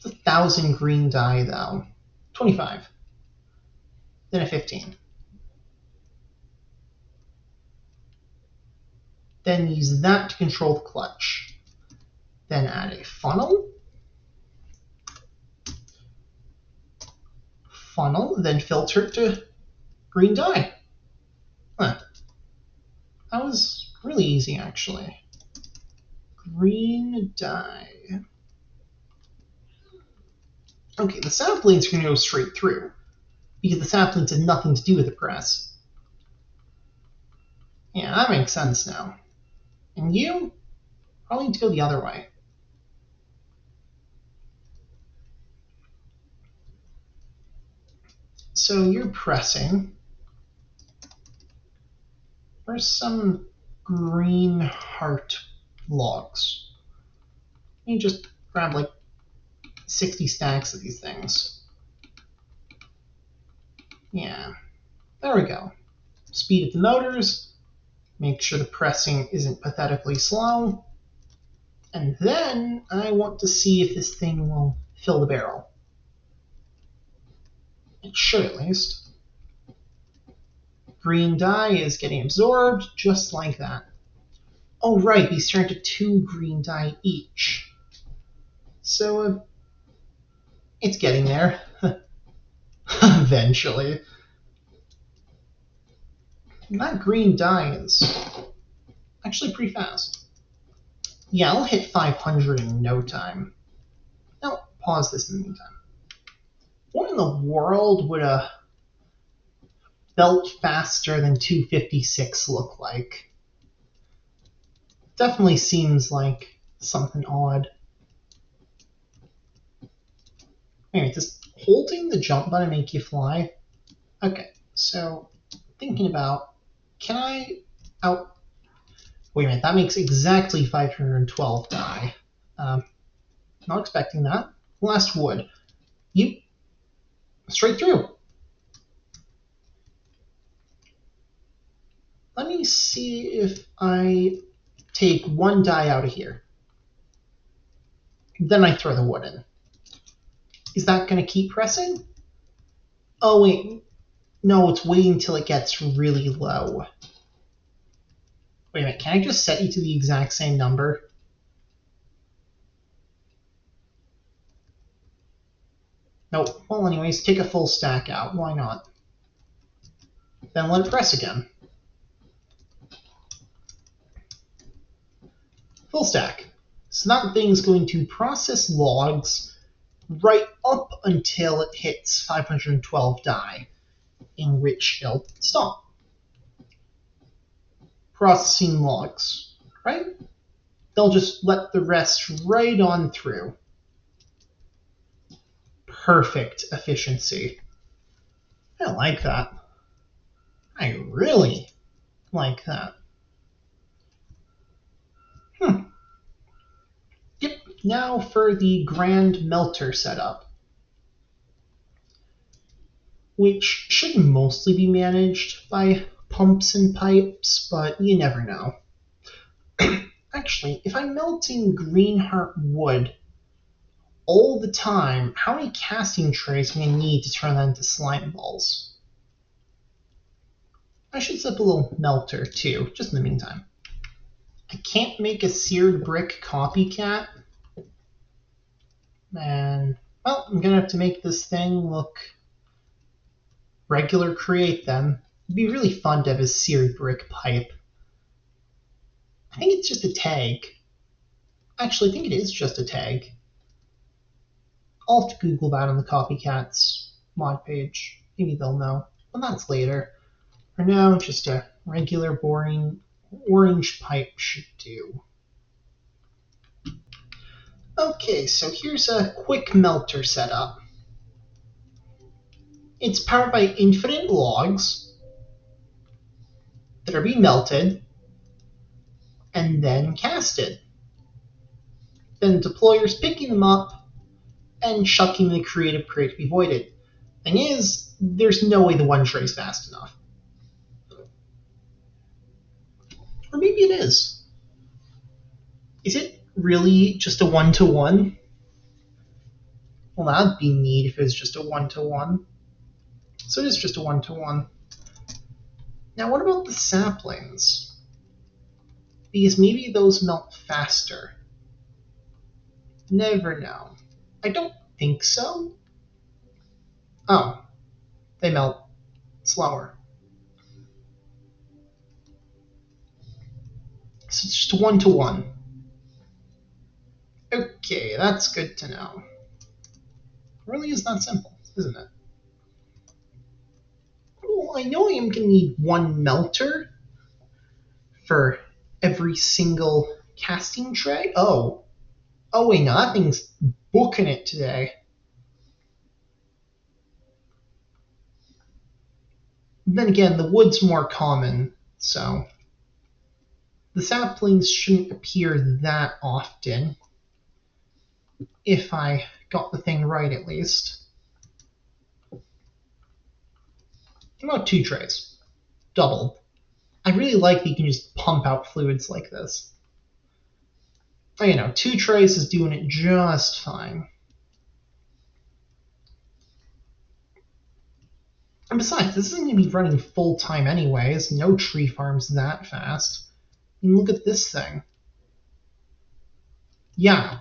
It's 1,000 green dye, though. 25. Then a 15. Then use that to control the clutch. Then add a funnel. Funnel, then filter it to green dye. Huh. That was really easy, actually. Green dye. Okay, the saplings are going to go straight through, because the saplings had nothing to do with the press. Yeah, that makes sense now. And you probably need to go the other way. So you're pressing. Where's some Greenheart logs? You just grab like 60 stacks of these things. Yeah, there we go. Speed up the motors, make sure the pressing isn't pathetically slow, and then I want to see if this thing will fill the barrel. It should, at least. Green dye is getting absorbed, just like that. Oh right, these turn to 2 green dye each. So, it's getting there. Eventually. That green dye is actually pretty fast. Yeah, I'll hit 500 in no time. Now, pause this in the meantime. What in the world would a belt faster than 256 look like? Definitely seems like something odd. Anyway, does holding the jump button make you fly? Okay, so thinking about, can I out... Wait a minute, that makes exactly 512 die. Not expecting that. Last wood. You... Straight through. Let me see if I take 1 die out of here. Then I throw the wood in. Is that going to keep pressing? Oh, wait. No, it's waiting until it gets really low. Wait a minute, can I just set you to the exact same number? Nope. Well, anyways, take a full stack out. Why not? Then let it press again. Full stack. So that thing's going to process logs right up until it hits 512 die, in which it'll stop processing logs, right? They'll just let the rest right on through. Perfect efficiency. I like that. I really like that. Yep, now for the grand melter setup, which should mostly be managed by pumps and pipes, but you never know. Actually, if I'm melting Greenheart wood all the time, how many casting trays am I going to need to turn that into slime balls? I should set up a little melter too, just in the meantime. I can't make a seared brick copycat. And, well, I'm going to have to make this thing look regular create then. It'd be really fun to have a seared brick pipe. I think it's just a tag. Actually, I think it is just a tag. I'll have to Google that on the Copycats mod page. Maybe they'll know. But that's later. For now, just a regular, boring orange pipe should do. Okay, so here's a quick melter setup. It's powered by infinite logs that are being melted and then casted. Then deployers picking them up and chucking the creative crate to be voided. Thing is, there's no way the one tray is fast enough. Or maybe it is. Is it really just a 1-to-1? Well, that'd be neat if it was just a 1-to-1. So it is just a 1-to-1. Now, what about the saplings? Because maybe those melt faster. Never know. I don't think so. Oh, they melt slower. So it's just 1-to-1. Okay, that's good to know. It really is that simple, isn't it? Well, I know I am going to need one melter for every single casting tray. Oh, wait, no, that thing's booking it today. Then again, the wood's more common, so the saplings shouldn't appear that often, if I got the thing right at least. About 2 trays. Doubled. I really like that you can just pump out fluids like this. Oh, 2 trays is doing it just fine. And besides, this isn't going to be running full time anyways. No tree farm's that fast. I mean, look at this thing. Yeah.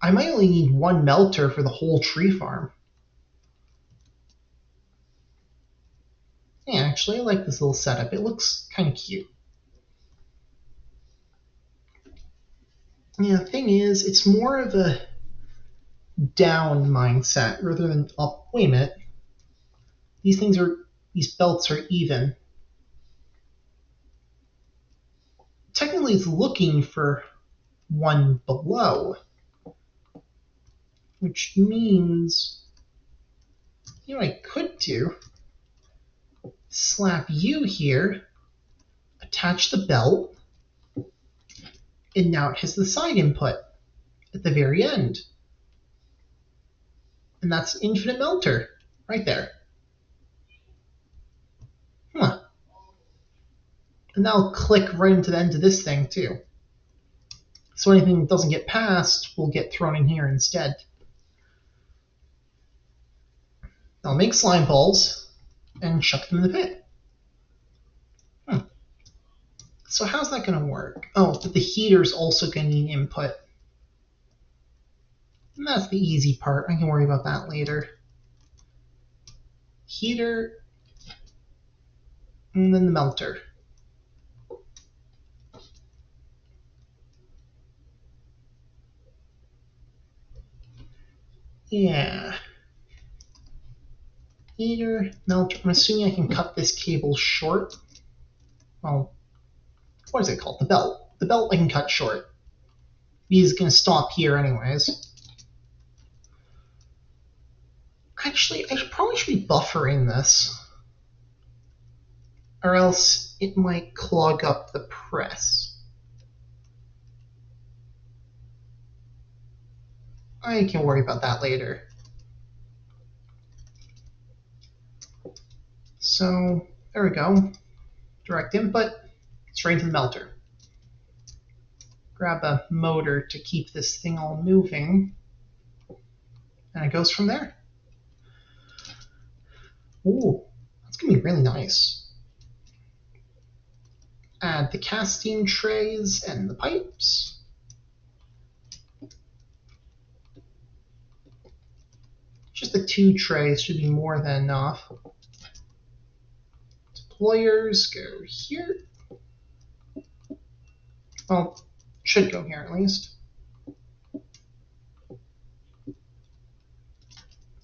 I might only need 1 melter for the whole tree farm. Yeah, actually, I like this little setup. It looks kind of cute. Yeah, the thing is, it's more of a down mindset rather than up. Wait a minute. These belts are even. Technically, it's looking for 1 below, which means, I could do? Slap you here, attach the belt, and now it has the side input at the very end. And that's infinite melter right there. Huh. And that'll click right into the end of this thing too. So anything that doesn't get passed will get thrown in here instead. I'll make slime balls and chuck them in the pit. So how's that going to work? Oh, but the heater's also going to need input. And that's the easy part. I can worry about that later. Heater, and then the melter. Yeah. Heater, melter. I'm assuming I can cut this cable short. Well, what is it called? The belt. The belt I can cut short. Because it's going to stop here anyways. Actually, I probably should be buffering this. Or else it might clog up the press. I can worry about that later. So, there we go. Direct input, straight into the melter. Grab a motor to keep this thing all moving. And it goes from there. Ooh, that's going to be really nice. Add the casting trays and the pipes. Just the 2 trays should be more than enough. Deployers go here. Well, should go here at least.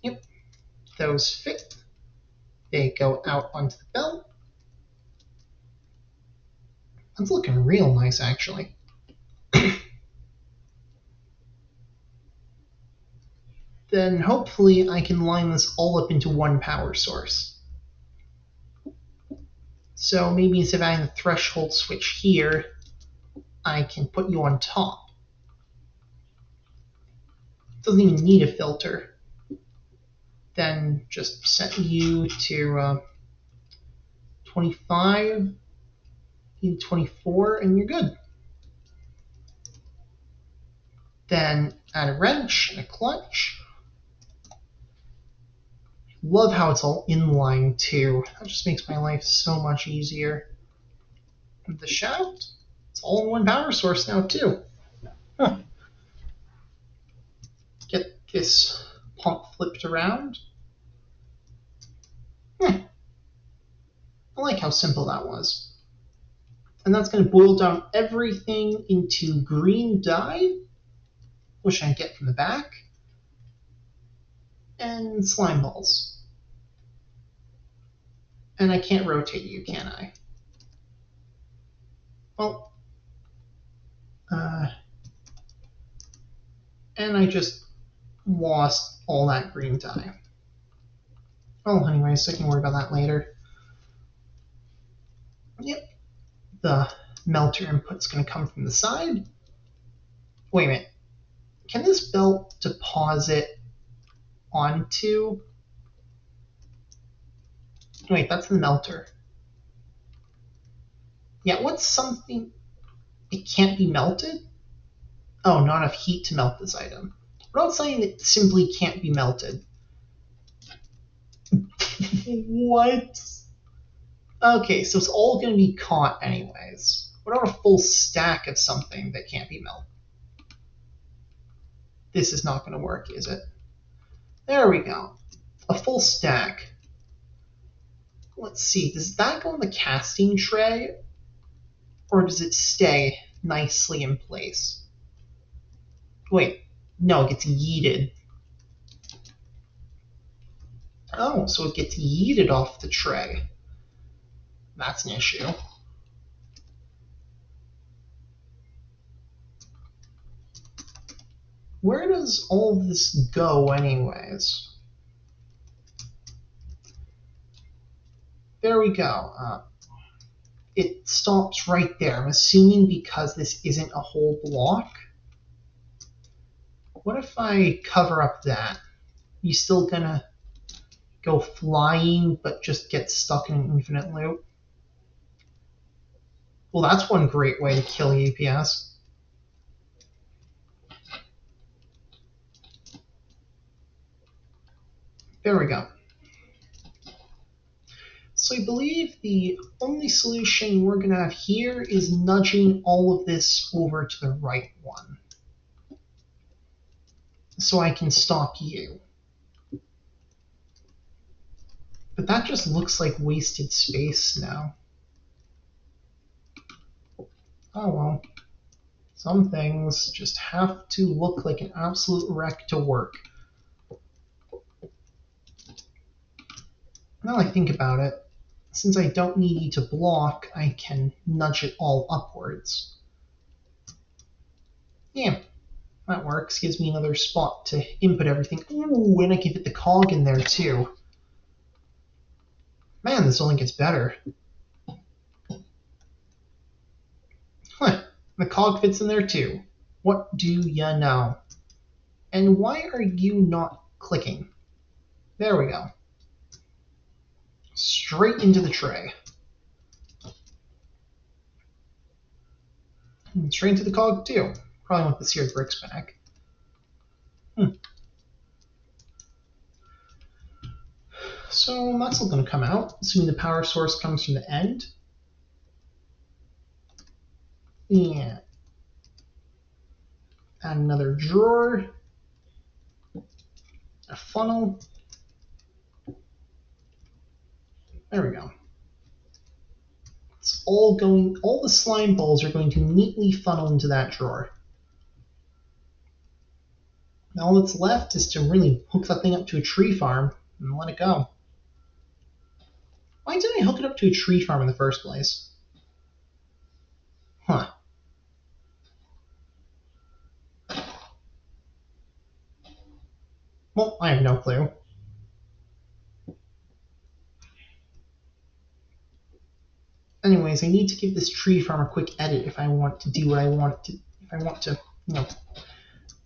Yep, those fit. They go out onto the belt. That's looking real nice, actually. Then hopefully I can line this all up into 1 power source. So maybe instead of adding the threshold switch here, I can put you on top. Doesn't even need a filter. Then just set you to 25, 24, and you're good. Then add a wrench and a clutch. Love how it's all inline too. That just makes my life so much easier. And the shaft, it's all in one power source now too. Huh. Get this pump flipped around. I like how simple that was. And that's going to boil down everything into green dye, which I get from the back, and slime balls. And I can't rotate you, can I? Well, and I just lost all that green dye. Oh, anyways, I can worry about that later. Yep, the melter input's going to come from the side. Wait a minute. Can this belt deposit onto... Wait, that's the melter. Yeah, what's something... It can't be melted? Oh, not enough heat to melt this item. What about something that simply can't be melted? What? Okay, so it's all going to be caught anyways. What about a full stack of something that can't be melted? This is not going to work, is it? There we go. A full stack. Let's see, does that go in the casting tray? Or does it stay nicely in place? Wait, no, it gets yeeted. Oh, so it gets yeeted off the tray. That's an issue. Where does all this go anyways? There we go. It stops right there. I'm assuming because this isn't a whole block. What if I cover up that? You still gonna go flying but just get stuck in an infinite loop? Well, that's one great way to kill APS. There we go. So I believe the only solution we're going to have here is nudging all of this over to the right one. So I can stop you. But that just looks like wasted space now. Oh well. Some things just have to look like an absolute wreck to work. Now I think about it, since I don't need you to block, I can nudge it all upwards. Yeah, that works. Gives me another spot to input everything. Ooh, and I can fit the cog in there too. Man, this only gets better. Huh, the cog fits in there too. What do ya know? And why are you not clicking? There we go. Straight into the tray. And straight into the cog too. Probably want the seared bricks back. So that's all going to come out, assuming the power source comes from the end. Yeah. Add another drawer. A funnel. There we go. It's all going, all the slime balls are going to neatly funnel into that drawer. Now all that's left is to really hook that thing up to a tree farm and let it go. Why didn't I hook it up to a tree farm in the first place? Huh. Well, I have no clue. Anyways, I need to give this tree farm a quick edit if I want to do what I want it to, if I want to, you know,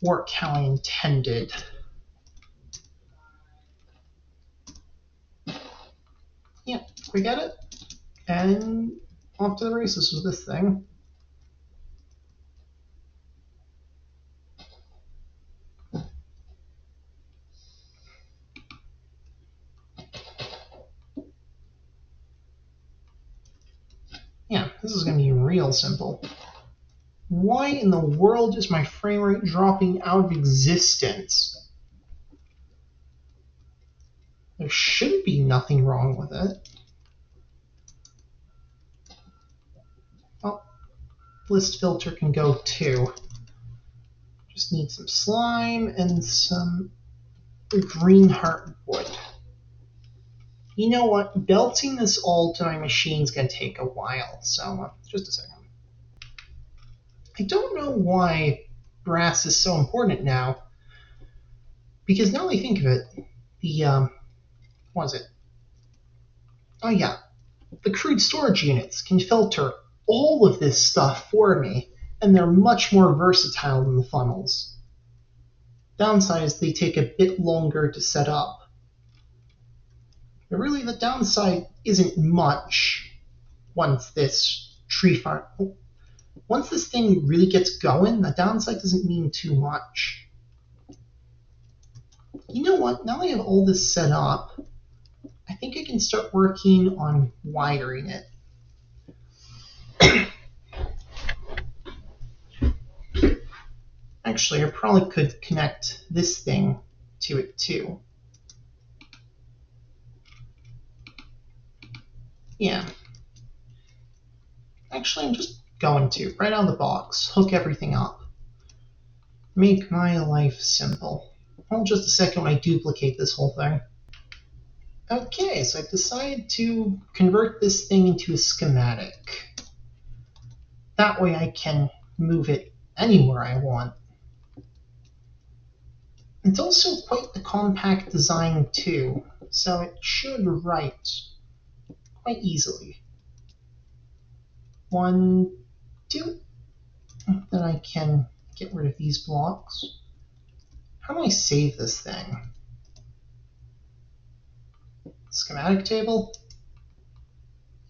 work how I intended. Yeah, quick edit, and off to the races with this thing. this is going to be real simple. Why in the world is my frame rate dropping out of existence? There should be nothing wrong with it. Oh, list filter can go too. Just need some slime and some Greenheart wood. You know what? Belting this all to my machine is going to take a while, so just a second. I don't know why brass is so important now, because now that I think of it, the, what is it? Oh yeah, the crude storage units can filter all of this stuff for me, and they're much more versatile than the funnels. Downside is they take a bit longer to set up. But really, the downside isn't much once this tree farm... Once this thing really gets going, the downside doesn't mean too much. You know what? Now that I have all this set up, I think I can start working on wiring it. Actually, I probably could connect this thing to it too. Yeah. Actually, I'm just going to, right out of the box, hook everything up. Make my life simple. Hold just a second when I duplicate this whole thing. Okay, so I've decided to convert this thing into a schematic. That way I can move it anywhere I want. It's also quite a compact design too, so it should write quite easily. 1, 2. Then I can get rid of these blocks. How do I save this thing? Schematic table?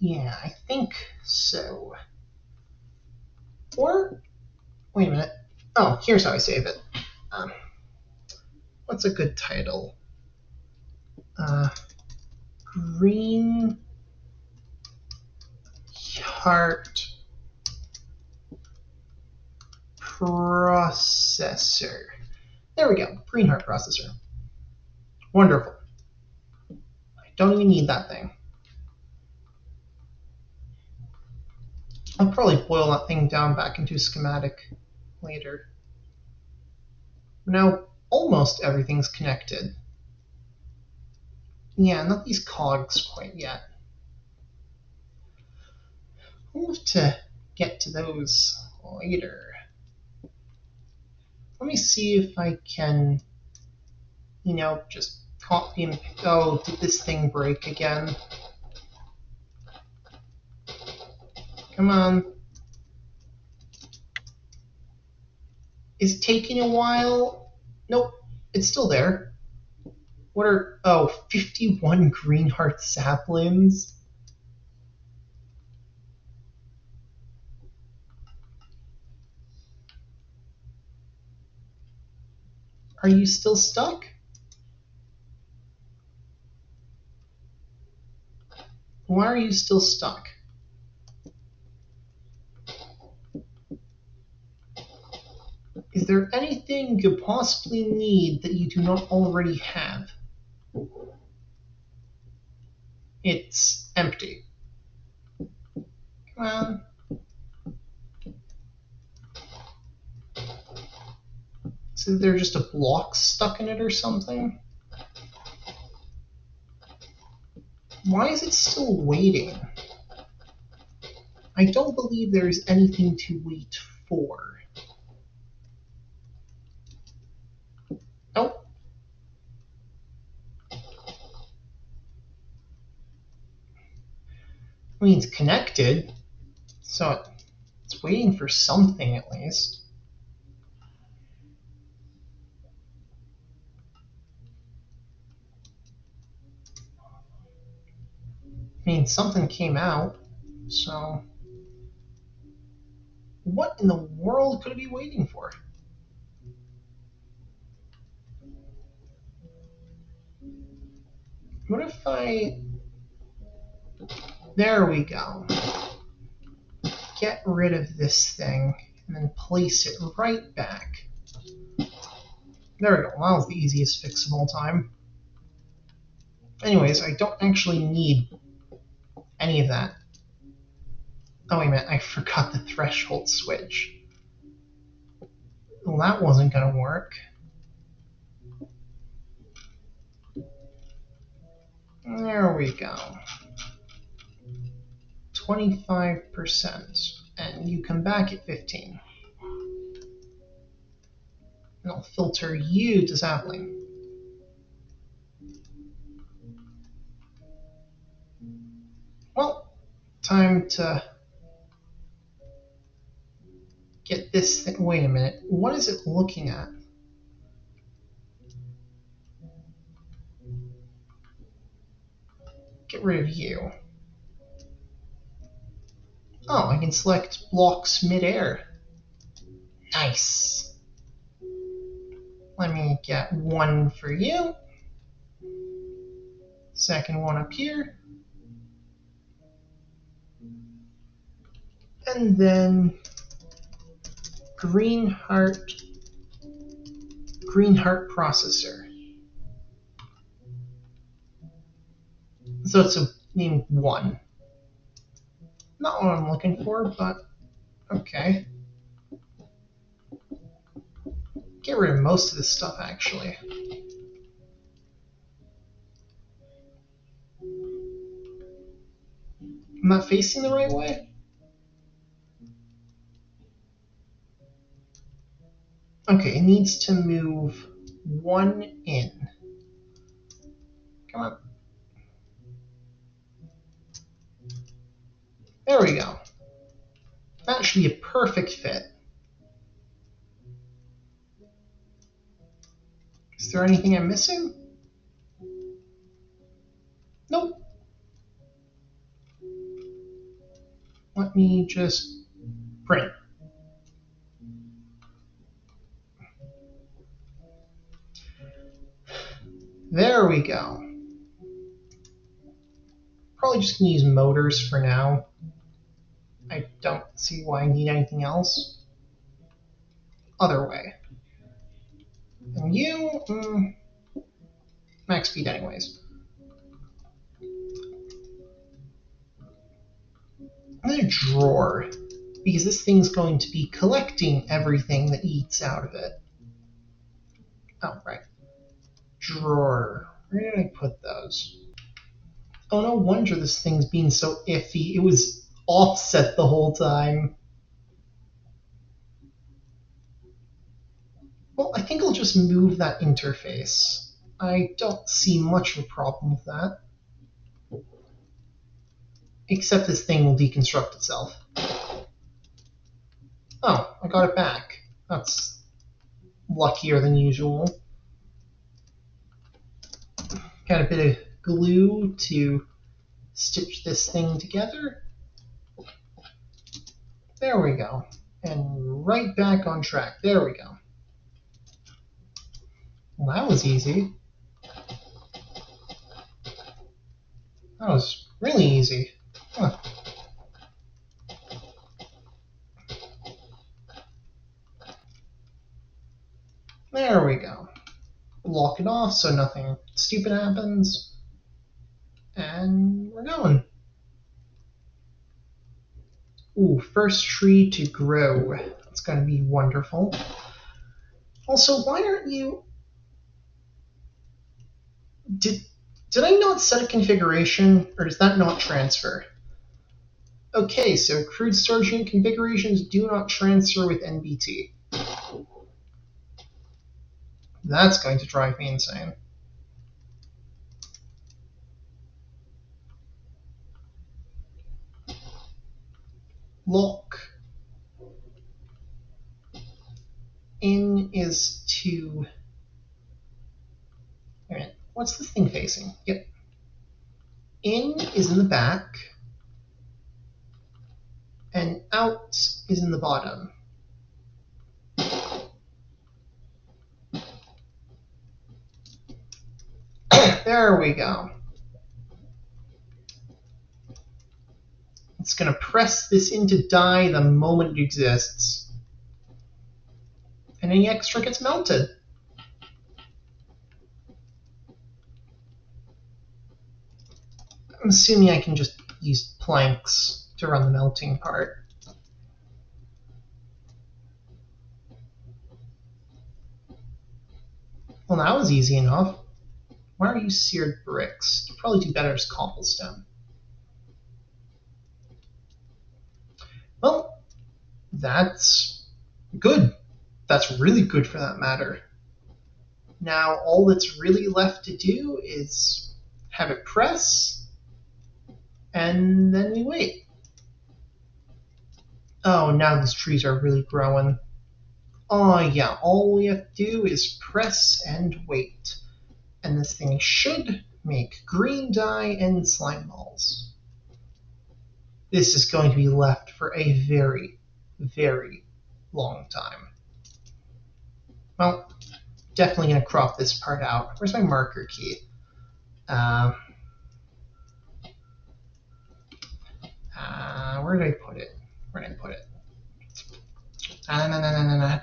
Yeah, I think so. Or, wait a minute. Oh, here's how I save it. What's a good title? Greenheart processor. There we go, Greenheart processor. Wonderful. I don't even need that thing. I'll probably boil that thing down back into a schematic later. Now, almost everything's connected. Yeah, not these cogs quite yet. I'll have to get to those later. Let me see if I can, just copy and... Oh, did this thing break again? Come on. Is it taking a while? Nope, it's still there. What are... Oh, 51 Greenheart saplings? Are you still stuck? Why are you still stuck? Is there anything you could possibly need that you do not already have? It's empty. Come on. So there's just a block stuck in it or something? Why is it still waiting? I don't believe there's anything to wait for. Nope. I mean, it's connected, so it's waiting for something at least. I mean, something came out, so what in the world could it be waiting for? What if I... There we go. get rid of this thing and then place it right back. There we go. That was the easiest fix of all time. Anyways, I don't actually need any of that. Oh, wait a minute. I forgot the threshold switch. Well, that wasn't going to work. There we go. 25%. And you come back at 15. And I'll filter you to sapling. Well, time to get this thing. Wait a minute. What is it looking at? Get rid of you. Oh, I can select blocks midair. Nice. Let me get one for you. Second one up here. And then Greenheart processor. So it's named 1. Not what I'm looking for, but okay. Get rid of most of this stuff, actually. I'm not facing the right way? Okay, it needs to move 1 in. Come on. There we go. That should be a perfect fit. Is there anything I'm missing? Nope. Let me just print. There we go. Probably just gonna use motors for now. I don't see why I need anything else. Other way. And you, max speed anyways. I'm gonna drawer, because this thing's going to be collecting everything that eats out of it. Oh, right. Drawer. Where did I put those? Oh, no wonder this thing's being so iffy. It was offset the whole time. Well, I think I'll just move that interface. I don't see much of a problem with that. Except this thing will deconstruct itself. Oh, I got it back. That's luckier than usual. Got a bit of glue to stitch this thing together. There we go. And right back on track. There we go. Well, that was easy. That was really easy. Huh. There we go. Block it off so nothing stupid happens. And we're going. Ooh, first tree to grow. That's going to be wonderful. Also, why aren't you... Did I not set a configuration, or does that not transfer? Okay, so crude storage unit configurations do not transfer with NBT. That's going to drive me insane. Lock in is to... Wait a minute, what's this thing facing? Yep. In is in the back, and out is in the bottom. There we go. It's going to press this into dye the moment it exists. And any extra gets melted. I'm assuming I can just use planks to run the melting part. Well, that was easy enough. Why are you seared bricks? You'd probably do better as cobblestone. Well, that's good. That's really good for that matter. Now all that's really left to do is have it press, and then we wait. Oh, now these trees are really growing. Oh yeah, all we have to do is press and wait. And this thing should make green dye and slime balls. This is going to be left for a very, very long time. Well, definitely going to crop this part out. Where's my marker key? Where did I put it?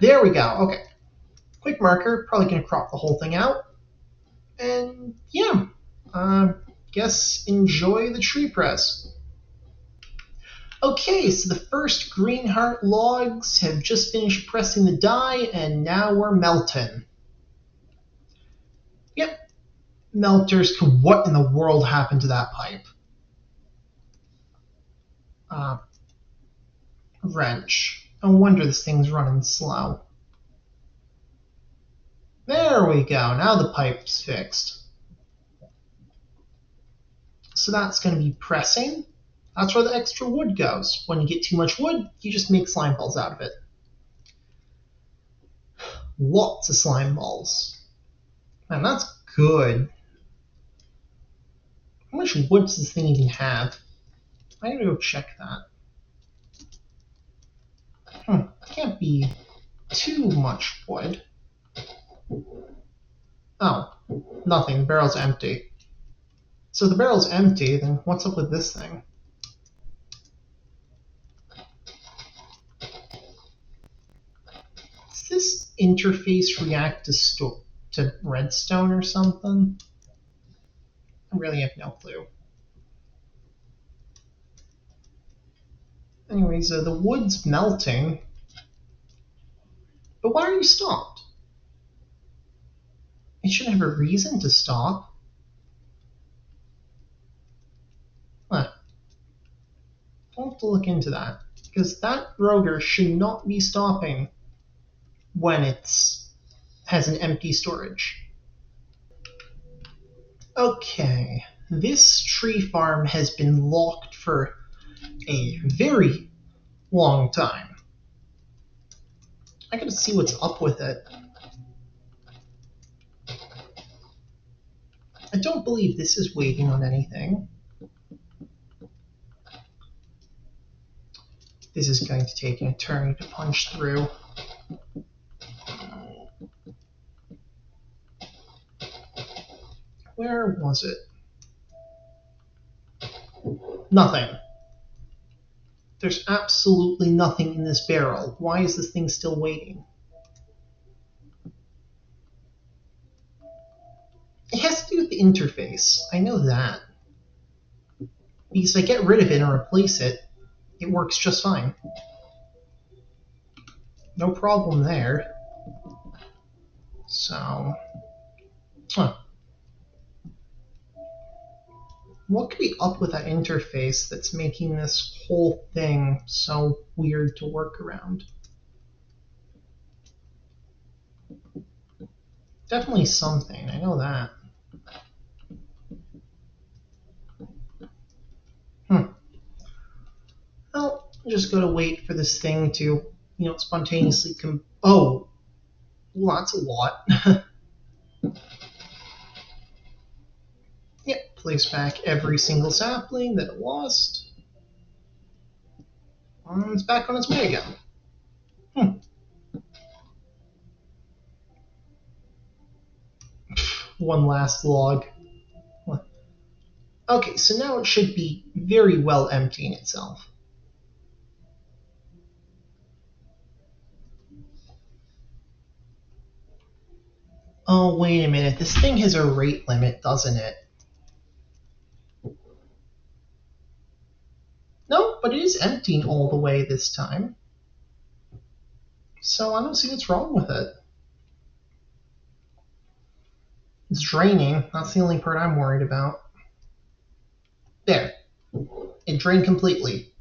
There we go. Okay. Quick marker. Probably going to crop the whole thing out. And yeah, guess enjoy the tree press. Okay, so the first Greenheart logs have just finished pressing the dye, and now we're melting. Yep, melters. What in the world happened to that pipe? Wrench. No wonder this thing's running slow. There we go. Now the pipe's fixed. So that's going to be pressing. That's where the extra wood goes. When you get too much wood, you just make slime balls out of it. Lots of slime balls. Man, that's good. How much wood does this thing even have? I gotta go check that. Can't be too much wood. Oh, nothing. The barrel's empty. So the barrel's empty, then what's up with this thing? Does this interface react to redstone or something? I really have no clue. Anyways, the wood's melting. But why are you stopped? It shouldn't have a reason to stop. Huh. I'll have to look into that. Because that rotor should not be stopping when it has an empty storage. Okay, this tree farm has been locked for a very long time. I gotta see what's up with it. I don't believe this is waiting on anything. This is going to take an eternity to punch through. Where was it? Nothing. There's absolutely nothing in this barrel. Why is this thing still waiting? It has to do with the interface. I know that. Because if I get rid of it and replace it, it works just fine. No problem there. So, what could be up with that interface that's making this whole thing so weird to work around? Definitely something, I know that. Well, I'm just gonna wait for this thing to, spontaneously oh! Well, that's a lot. Yep, place back every single sapling that it lost. And it's back on its way again. One last log. Okay, so now it should be very well emptying itself. Oh, wait a minute. This thing has a rate limit, doesn't it? No, but it is emptying all the way this time. So I don't see what's wrong with it. It's draining. That's the only part I'm worried about. There. It drained completely.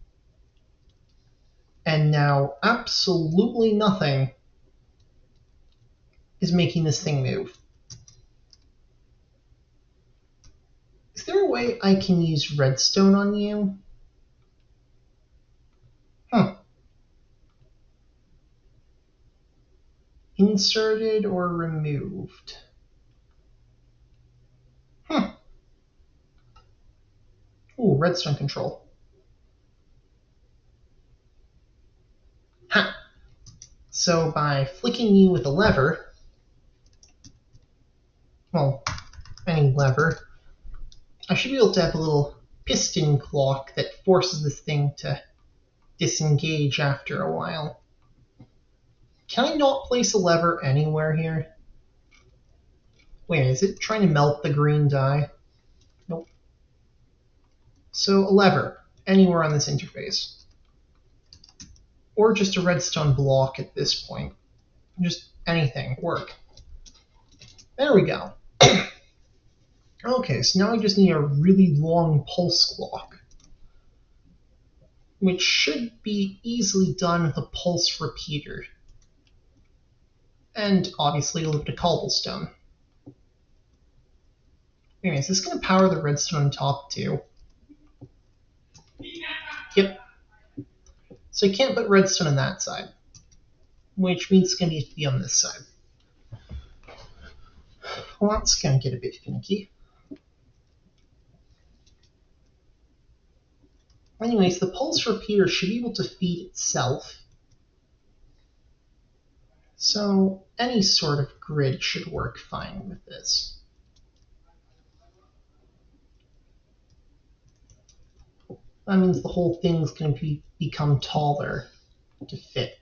And now absolutely nothing is making this thing move. Is there a way I can use redstone on you? Inserted or removed? Ooh, redstone control. Ha! So by flicking you with a lever, well, any lever, I should be able to have a little piston clock that forces this thing to disengage after a while. Can I not place a lever anywhere here? Wait, is it trying to melt the green dye? Nope. So a lever, anywhere on this interface. Or just a redstone block at this point. Just anything, work. There we go. Okay, so now I just need a really long pulse clock, which should be easily done with a pulse repeater. And obviously a little bit of cobblestone. Anyway, is this going to power the redstone on top too? Yep. So I can't put redstone on that side, which means it's going to need to be on this side. Well, that's going to get a bit finicky. Anyways, the pulse repeater should be able to feed itself. So any sort of grid should work fine with this. That means the whole thing's going to become taller to fit.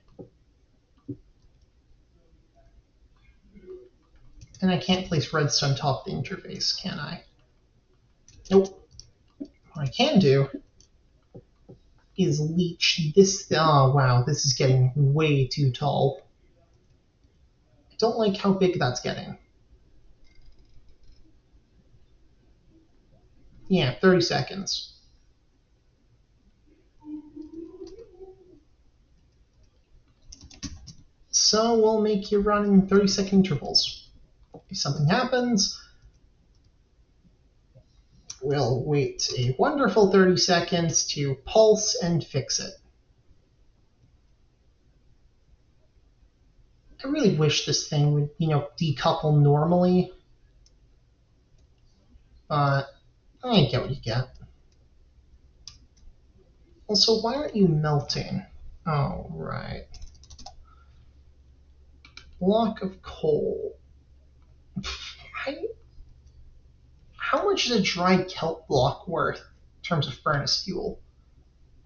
And I can't place redstone on top of the interface, can I? Nope. What I can do is leech this. Oh, wow, this is getting way too tall. I don't like how big that's getting. Yeah, 30 seconds. So we'll make you run in 30-second intervals. If something happens, we'll wait a wonderful 30 seconds to pulse and fix it. I really wish this thing would, decouple normally. But I get what you get. Also, why aren't you melting? Oh, right. Block of coal. How much is a dried kelp block worth in terms of furnace fuel?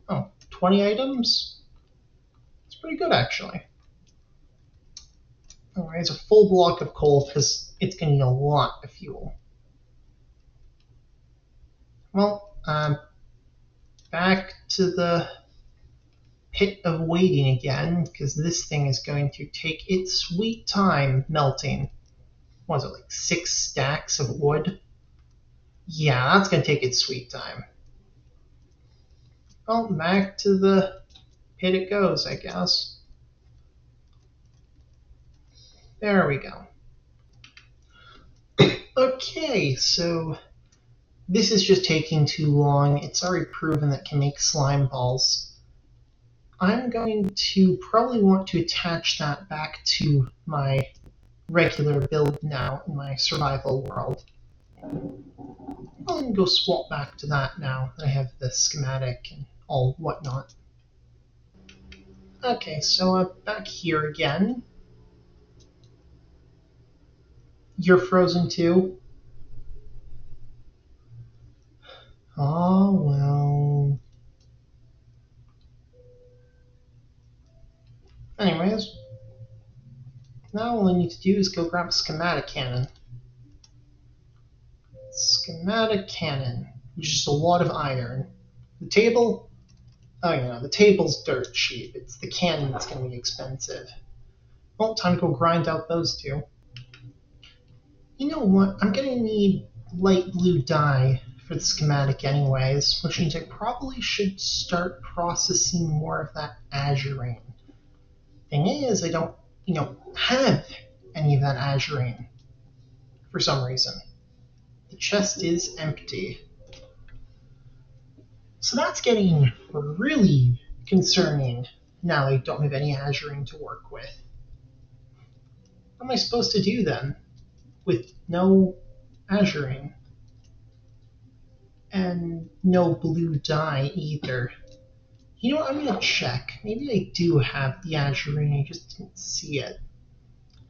Oh, 20 items? It's pretty good, actually. Alright, it's a full block of coal because it's going to need a lot of fuel. Well, back to the pit of waiting again, because this thing is going to take its sweet time melting. What is it, like 6 stacks of wood? Yeah, that's going to take its sweet time. Well, back to the pit it goes, I guess. There we go. Okay, so this is just taking too long. It's already proven that it can make slime balls. I'm going to probably want to attach that back to my regular build now in my survival world. I'll go swap back to that now that I have the schematic and all whatnot. Okay, so I'm back here again. You're frozen too? Oh, well. now all I need to do is go grab a schematic cannon. Schematic cannon, which is a lot of iron. The table? Oh, yeah, the table's dirt cheap. It's the cannon that's going to be expensive. Well, time to go grind out those two. You know what? I'm going to need light blue dye for the schematic anyways, which means I probably should start processing more of that azurine. Thing is, I don't, have any of that azurine for some reason. The chest is empty. So that's getting really concerning now I don't have any azurine to work with. What am I supposed to do then with no azurine? And no blue dye either. You know what, I'm gonna check. Maybe I do have the azurine, I just didn't see it.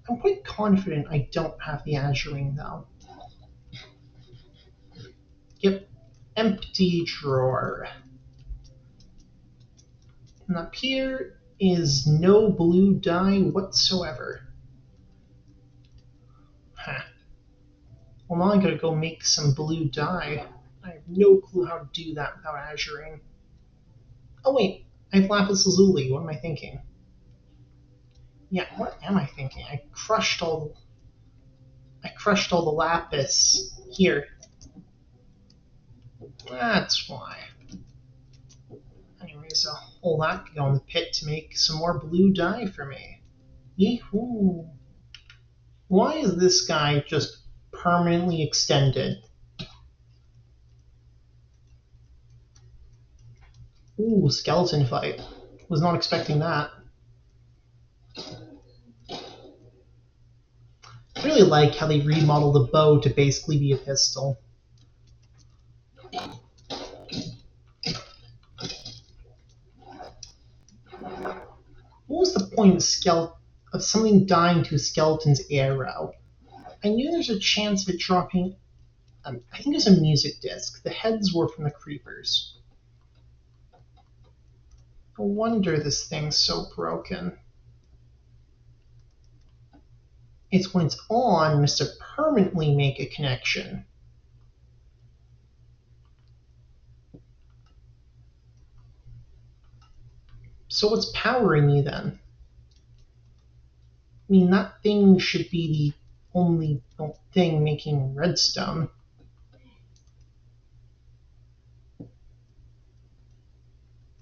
I'm quite confident I don't have the azurine though. Yep, empty drawer. And up here is no blue dye whatsoever. Huh. Well, now I gotta go make some blue dye. I have no clue how to do that without azurine. Oh wait, I have lapis lazuli. What am I thinking? Yeah, what am I thinking? I crushed all the lapis here. That's why. Anyways, all that can go in the pit to make some more blue dye for me. Yee-hoo. Why is this guy just permanently extended? Ooh, skeleton fight. Was not expecting that. I really like how they remodeled the bow to basically be a pistol. What was the point of something dying to a skeleton's arrow? I knew there's a chance of it dropping. I think it was a music disc. The heads were from the creepers. No wonder this thing's so broken. It's when it's on must have permanently make a connection. So what's powering me then? I mean, that thing should be the only thing making redstone.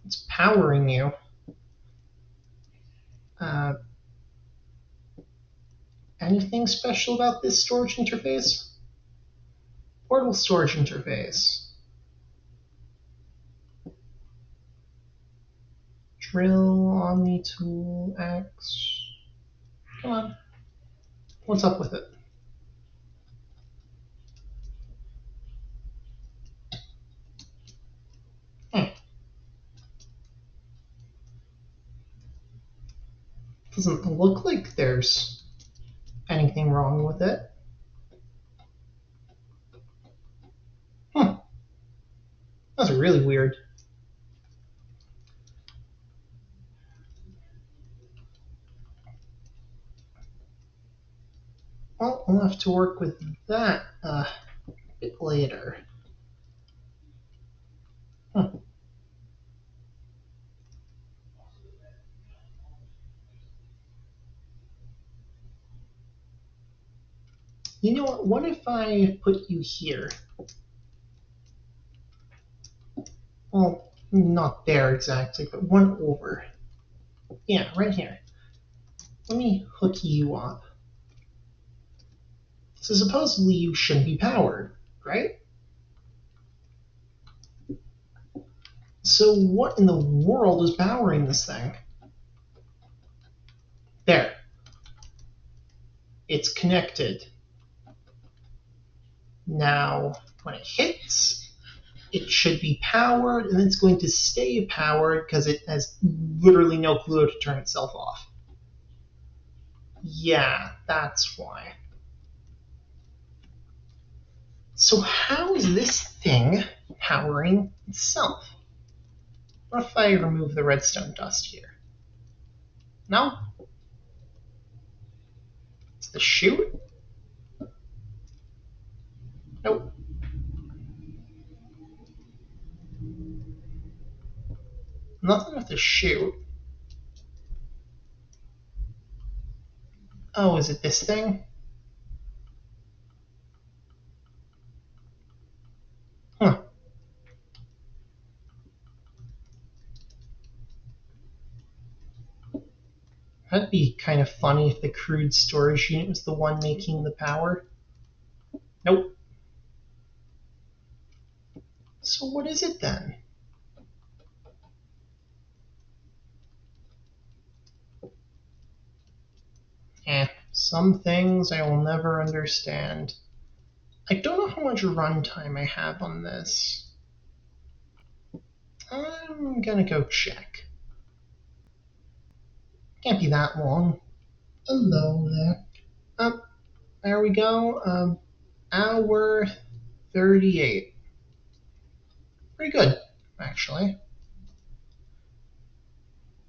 It's powering you. Anything special about this storage interface? Portal storage interface. Drill, Omni Tool, X. Come on. What's up with it? Doesn't look like there's anything wrong with it. That's really weird. Well, we'll have to work with that a bit later. You know what? What if I put you here? Well, not there exactly, but one over. Yeah, right here. Let me hook you up. So supposedly you shouldn't be powered, right? So what in the world is powering this thing? There. It's connected. Now, when it hits, it should be powered, and it's going to stay powered because it has literally no clue to turn itself off. Yeah, that's why. So how is this thing powering itself? What if I remove the redstone dust here? No? the chute? Nope. Nothing with the chute. Oh, is it this thing? Huh. That'd be kind of funny if the crude storage unit was the one making the power. Nope. So what is it then? Some things I will never understand. I don't know how much runtime I have on this. I'm gonna go check. Can't be that long. Hello there. There we go. Hour 38. Pretty good, actually.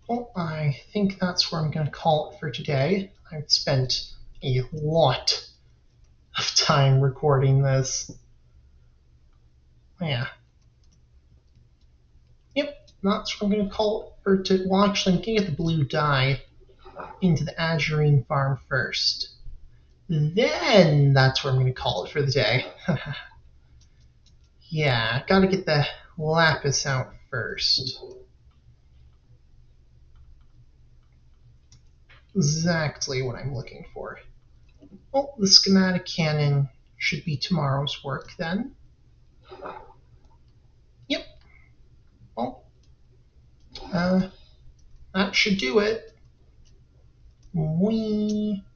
Well, I think that's where I'm going to call it for today. I've spent a lot of time recording this. Yeah. Yep, that's where I'm going to call it for today. Well, actually, I'm going to get the blue dye into the azurine farm first. Then that's where I'm going to call it for the day. Yeah, gotta get the lapis out first. Exactly what I'm looking for. Well, the schematic cannon should be tomorrow's work then. Yep. Well, that should do it. Whee!